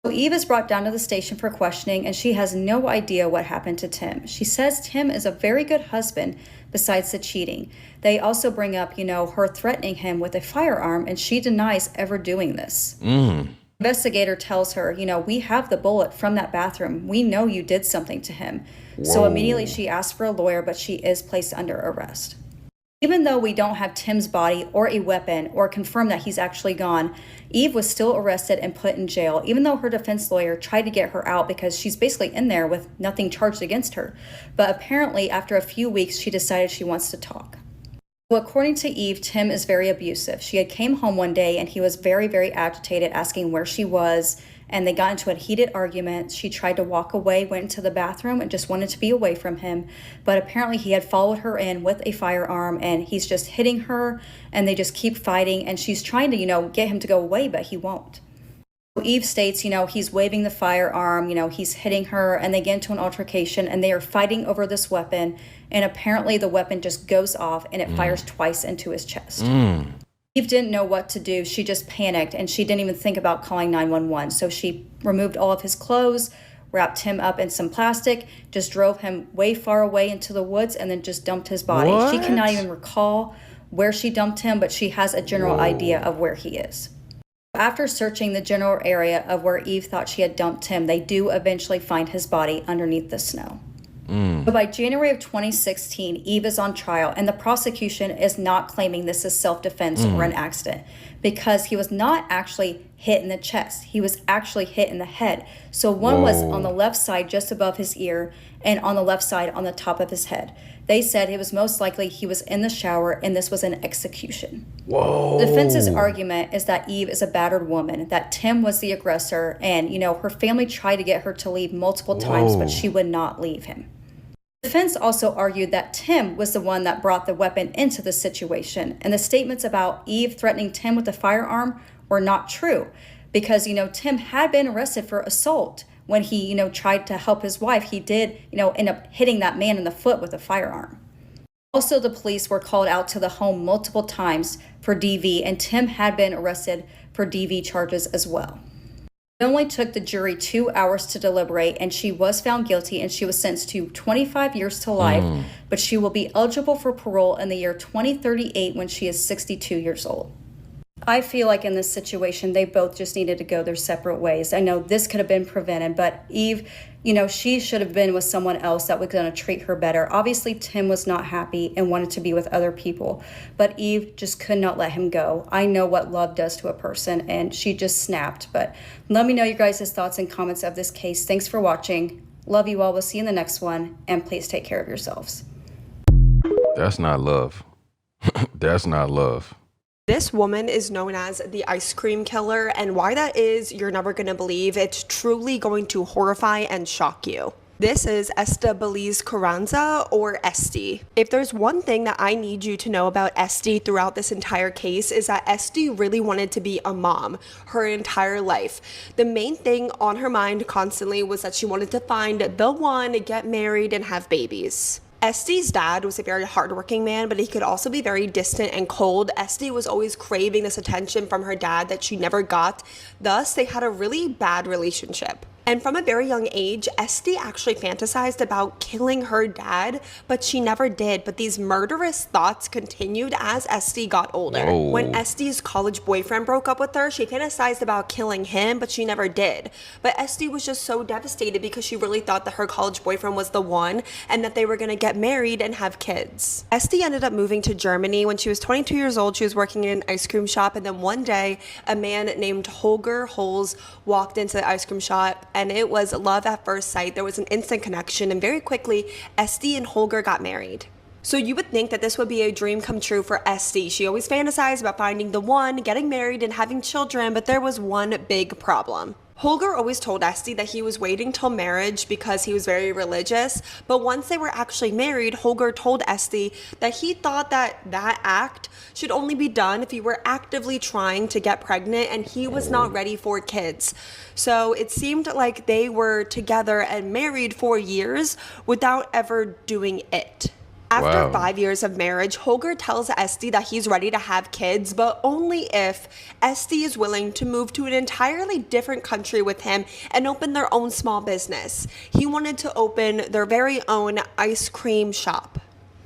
So Eve is brought down to the station for questioning, and she has no idea what happened to Tim. She says Tim is a very good husband besides the cheating. They also bring up, her threatening him with a firearm, and she denies ever doing this. Investigator tells her, we have the bullet from that bathroom. We know you did something to him. Whoa. So immediately she asks for a lawyer, but she is placed under arrest. Even though we don't have Tim's body or a weapon or confirm that he's actually gone, Eve was still arrested and put in jail, even though her defense lawyer tried to get her out because she's basically in there with nothing charged against her. But apparently after a few weeks, she decided she wants to talk. Well, according to Eve, Tim is very abusive. She had came home one day and he was very, very agitated, asking where she was, and they got into a heated argument. She tried to walk away, went into the bathroom, and just wanted to be away from him. But apparently he had followed her in with a firearm, and he's just hitting her, and they just keep fighting, and she's trying to, get him to go away, but he won't. Eve states, he's waving the firearm, he's hitting her, and they get into an altercation, and they are fighting over this weapon, and apparently the weapon just goes off, and it fires twice into his chest. Eve didn't know what to do. She just panicked, and she didn't even think about calling 911. So she removed all of his clothes, wrapped him up in some plastic, just drove him way far away into the woods, and then just dumped his body. What? She cannot even recall where she dumped him, but she has a general idea of where he is. After searching the general area of where Eve thought she had dumped him, they do eventually find his body underneath the snow. But by January of 2016, Eve is on trial, and the prosecution is not claiming this is self-defense or an accident, because he was not actually hit in the chest. He was actually hit in the head. So one was on the left side just above his ear, and on the left side on the top of his head. They said it was most likely he was in the shower, and this was an execution. Whoa. The defense's argument is that Eve is a battered woman, that Tim was the aggressor, and, her family tried to get her to leave multiple times, but she would not leave him. The defense also argued that Tim was the one that brought the weapon into the situation, and the statements about Eve threatening Tim with a firearm were not true, because, Tim had been arrested for assault. When he, tried to help his wife, he did, end up hitting that man in the foot with a firearm. Also, the police were called out to the home multiple times for DV, and Tim had been arrested for DV charges as well. It only took the jury 2 hours to deliberate, and she was found guilty, and she was sentenced to 25 years to life, but she will be eligible for parole in the year 2038 when she is 62 years old. I feel like in this situation, they both just needed to go their separate ways. I know this could have been prevented, but Eve, she should have been with someone else that was going to treat her better. Obviously, Tim was not happy and wanted to be with other people, but Eve just could not let him go. I know what love does to a person, and she just snapped. But let me know your guys' thoughts and comments of this case. Thanks for watching. Love you all. We'll see you in the next one, and please take care of yourselves. That's not love. That's not love. This woman is known as the ice cream killer, and why that is, you're never going to believe. It's truly going to horrify and shock you. This is Esta Belize Carranza, or Esty. If there's one thing that I need you to know about Esty throughout this entire case, is that Esty really wanted to be a mom her entire life. The main thing on her mind constantly was that she wanted to find the one, get married, and have babies. Esty's dad was a very hardworking man, but he could also be very distant and cold. Esty was always craving this attention from her dad that she never got. Thus, they had a really bad relationship. And from a very young age, Esty actually fantasized about killing her dad, but she never did. But these murderous thoughts continued as Esty got older. Whoa. When Esty's college boyfriend broke up with her, she fantasized about killing him, but she never did. But Esty was just so devastated because she really thought that her college boyfriend was the one and that they were going to get married and have kids. Esty ended up moving to Germany. When she was 22 years old, she was working in an ice cream shop, and then one day, a man named Holger Holz walked into the ice cream shop, and it was love at first sight. There was an instant connection, and very quickly, Esty and Holger got married. So you would think that this would be a dream come true for Esty. She always fantasized about finding the one, getting married, and having children, but there was one big problem. Holger always told Esty that he was waiting till marriage because he was very religious, but once they were actually married, Holger told Esty that he thought that that act should only be done if you were actively trying to get pregnant, and he was not ready for kids. So it seemed like they were together and married for years without ever doing it. After Wow. 5 years of marriage, Holger tells Esty that he's ready to have kids, but only if Esty is willing to move to an entirely different country with him and open their own small business. He wanted to open their very own ice cream shop.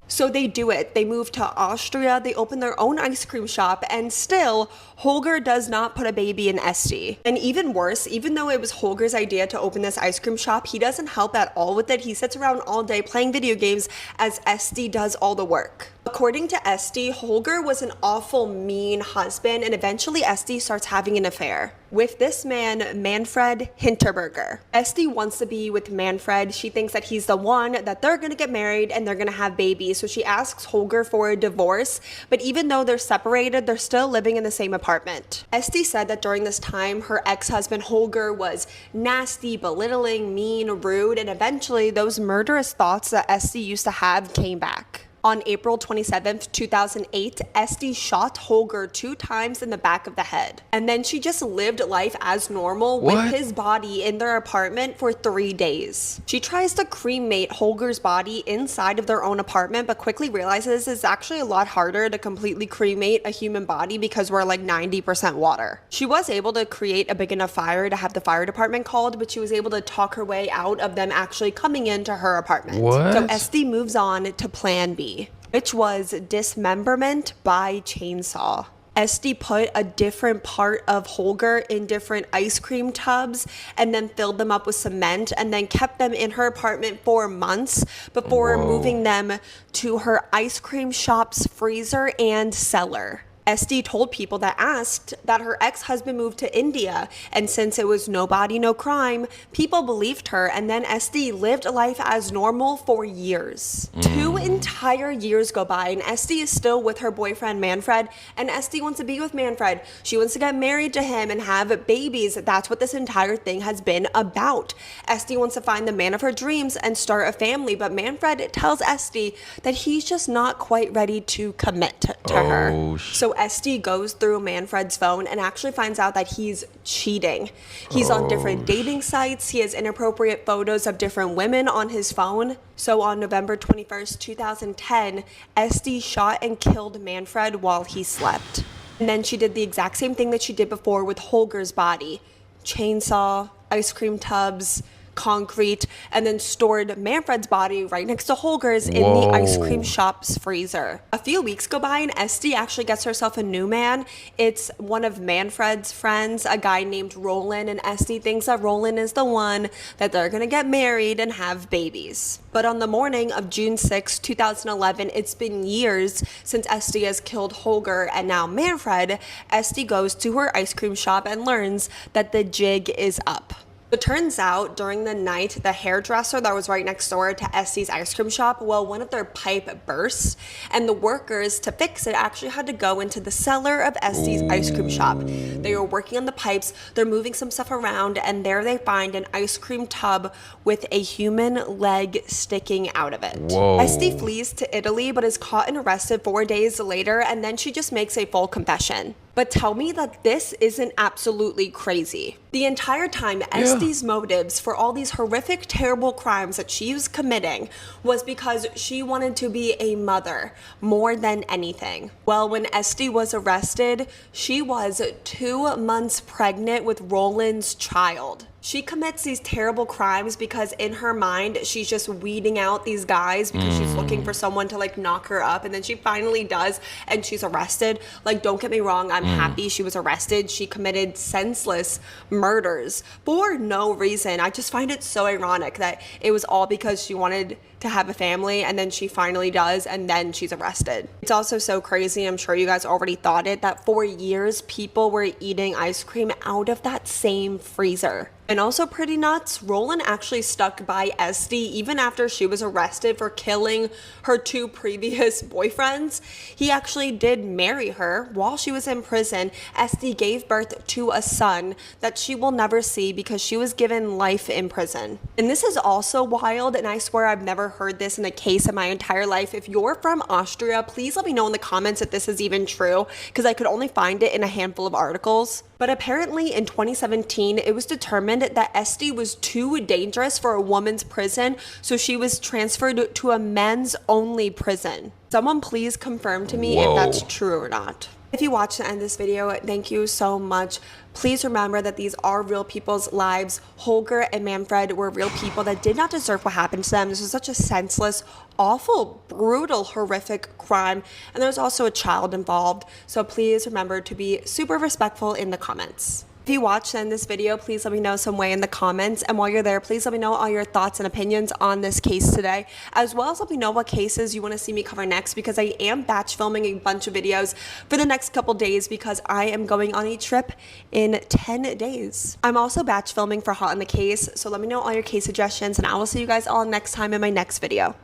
So they do it. They move to Austria, they open their own ice cream shop, and still, Holger does not put a baby in Esty. And even worse, even though it was Holger's idea to open this ice cream shop, he doesn't help at all with it. He sits around all day playing video games as Esty does all the work. According to Esty, Holger was an awful, mean husband, and eventually Esty starts having an affair with this man, Manfred Hinterberger. Esty wants to be with Manfred. She thinks that he's the one, that they're gonna get married and they're gonna have babies. So she asks Holger for a divorce, but even though they're separated, they're still living in the same apartment. Esty said that during this time, her ex-husband Holger was nasty, belittling, mean, rude, and eventually those murderous thoughts that Esty used to have came back. On April 27th, 2008, Esty shot Holger 2 times in the back of the head. And then she just lived life as normal with his body in their apartment for 3 days. She tries to cremate Holger's body inside of their own apartment, but quickly realizes it's actually a lot harder to completely cremate a human body because we're like 90% water. She was able to create a big enough fire to have the fire department called, but she was able to talk her way out of them actually coming into her apartment. What? So Esty moves on to plan B, which was dismemberment by chainsaw. Esty put a different part of Holger in different ice cream tubs and then filled them up with cement and then kept them in her apartment for months before moving them to her ice cream shop's freezer and cellar. Esty told people that asked that her ex-husband moved to India, and since it was no body, no crime, people believed her, and then Esty lived life as normal for years. 2 entire years go by, and Esty is still with her boyfriend Manfred, and Esty wants to be with Manfred. She wants to get married to him and have babies. That's what this entire thing has been about. Esty wants to find the man of her dreams and start a family, but Manfred tells Esty that he's just not quite ready to commit to her. So So Esty goes through Manfred's phone and actually finds out that he's cheating. He's on different dating sites. He has inappropriate photos of different women on his phone. So on November 21st, 2010, Esty shot and killed Manfred while he slept. And then she did the exact same thing that she did before with Holger's body. Chainsaw, ice cream tubs, concrete, and then stored Manfred's body right next to Holger's in the ice cream shop's freezer. A few weeks go by and Esty actually gets herself a new man. It's one of Manfred's friends, a guy named Roland, and Esty thinks that Roland is the one that they're gonna get married and have babies. But on the morning of June 6, 2011, it's been years since Esty has killed Holger and now Manfred. Esty goes to her ice cream shop and learns that the jig is up. It turns out during the night, the hairdresser that was right next door to Esty's ice cream shop, well, one of their pipe burst, and the workers to fix it actually had to go into the cellar of Esty's ice cream shop. They were working on the pipes, they're moving some stuff around, and there they find an ice cream tub with a human leg sticking out of it. Esty flees to Italy but is caught and arrested 4 days later, and then she just makes a full confession. But tell me that this isn't absolutely crazy. The entire time, Esty's motives for all these horrific, terrible crimes that she was committing was because she wanted to be a mother more than anything. Well, when Esty was arrested, she was 2 months pregnant with Roland's child. She commits these terrible crimes because in her mind, she's just weeding out these guys because she's looking for someone to like knock her up. And then she finally does and she's arrested. Like, don't get me wrong, I'm happy she was arrested. She committed senseless murders for no reason. I just find it so ironic that it was all because she wanted to have a family and then she finally does and then she's arrested. It's also so crazy, I'm sure you guys already thought it, that for years people were eating ice cream out of that same freezer. And also pretty nuts, Roland actually stuck by Esty even after she was arrested for killing her 2 previous boyfriends. He actually did marry her while she was in prison. Esty gave birth to a son that she will never see because she was given life in prison. And this is also wild, and I swear I've never heard this in a case in my entire life. If you're from Austria, please let me know in the comments if this is even true, because I could only find it in a handful of articles. But apparently in 2017, it was determined that Esty was too dangerous for a woman's prison, so she was transferred to a men's only prison. Someone please confirm to me if that's true or not. If you watched the end of this video, thank you so much. Please remember that these are real people's lives. Holger and Manfred were real people that did not deserve what happened to them. This was such a senseless, awful, brutal, horrific crime. And there's also a child involved. So please remember to be super respectful in the comments. If you watched in this video, please let me know some way in the comments. And while you're there, please let me know all your thoughts and opinions on this case today, as well as let me know what cases you want to see me cover next, because I am batch filming a bunch of videos for the next couple days because I am going on a trip in 10 days. I'm also batch filming for Hot in the Case, so let me know all your case suggestions, and I will see you guys all next time in my next video.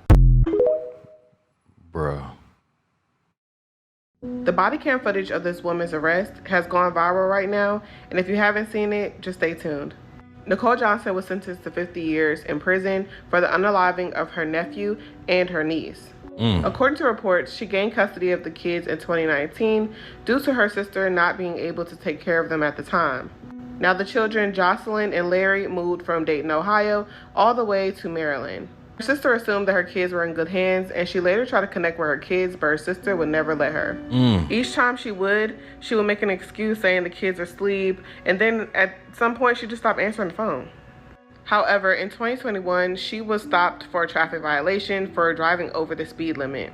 Bruh. The body cam footage of this woman's arrest has gone viral right now, and if you haven't seen it, just stay tuned. Nicole Johnson was sentenced to 50 years in prison for the unaliving of her nephew and her niece. According to reports, she gained custody of the kids in 2019 due to her sister not being able to take care of them at the time. Now the children, Jocelyn and Larry, moved from Dayton, Ohio, all the way to Maryland. Her sister assumed that her kids were in good hands, and she later tried to connect with her kids, but her sister would never let her. Each time she would make an excuse saying the kids are asleep, and then at some point she just stopped answering the phone. However, in 2021, she was stopped for a traffic violation for driving over the speed limit.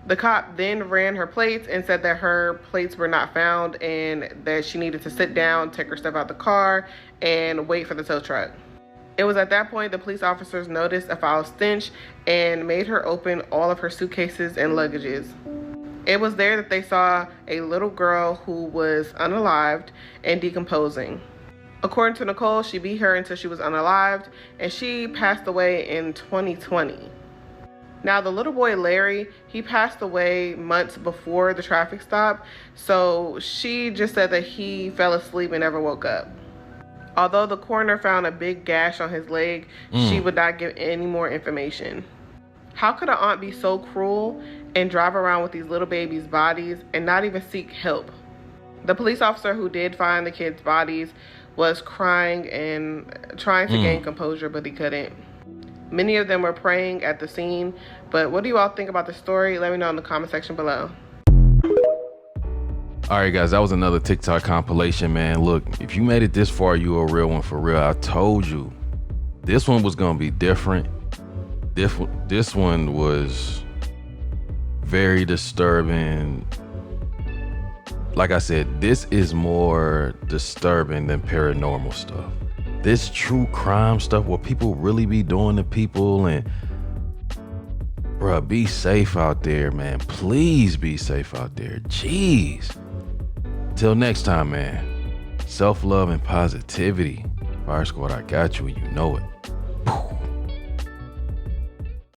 The cop then ran her plates and said that her plates were not found and that she needed to sit down, take her stuff out the car, and wait for the tow truck. It was at that point the police officers noticed a foul stench and made her open all of her suitcases and luggages. It was there that they saw a little girl who was unalived and decomposing. According to Nicole, she beat her until she was unalived, and she passed away in 2020. Now, the little boy Larry, he passed away months before the traffic stop, so she just said that he fell asleep and never woke up. Although the coroner found a big gash on his leg, she would not give any more information. How could an aunt be so cruel and drive around with these little babies' bodies and not even seek help. The police officer who did find the kids' bodies was crying and trying to gain composure, but he couldn't. Many of them were praying at the scene. But what do you all think about the story? Let me know in the comment section below. All right, guys, that was another TikTok compilation, man. Look, if you made it this far, you a real one for real. I told you this one was gonna be different. This one was very disturbing. Like I said, this is more disturbing than paranormal stuff. This true crime stuff, what people really be doing to people, and bruh, be safe out there, man. Please be safe out there. Jeez. Till next time, man. Self-love and positivity. Fire Squad, I got you and you know it.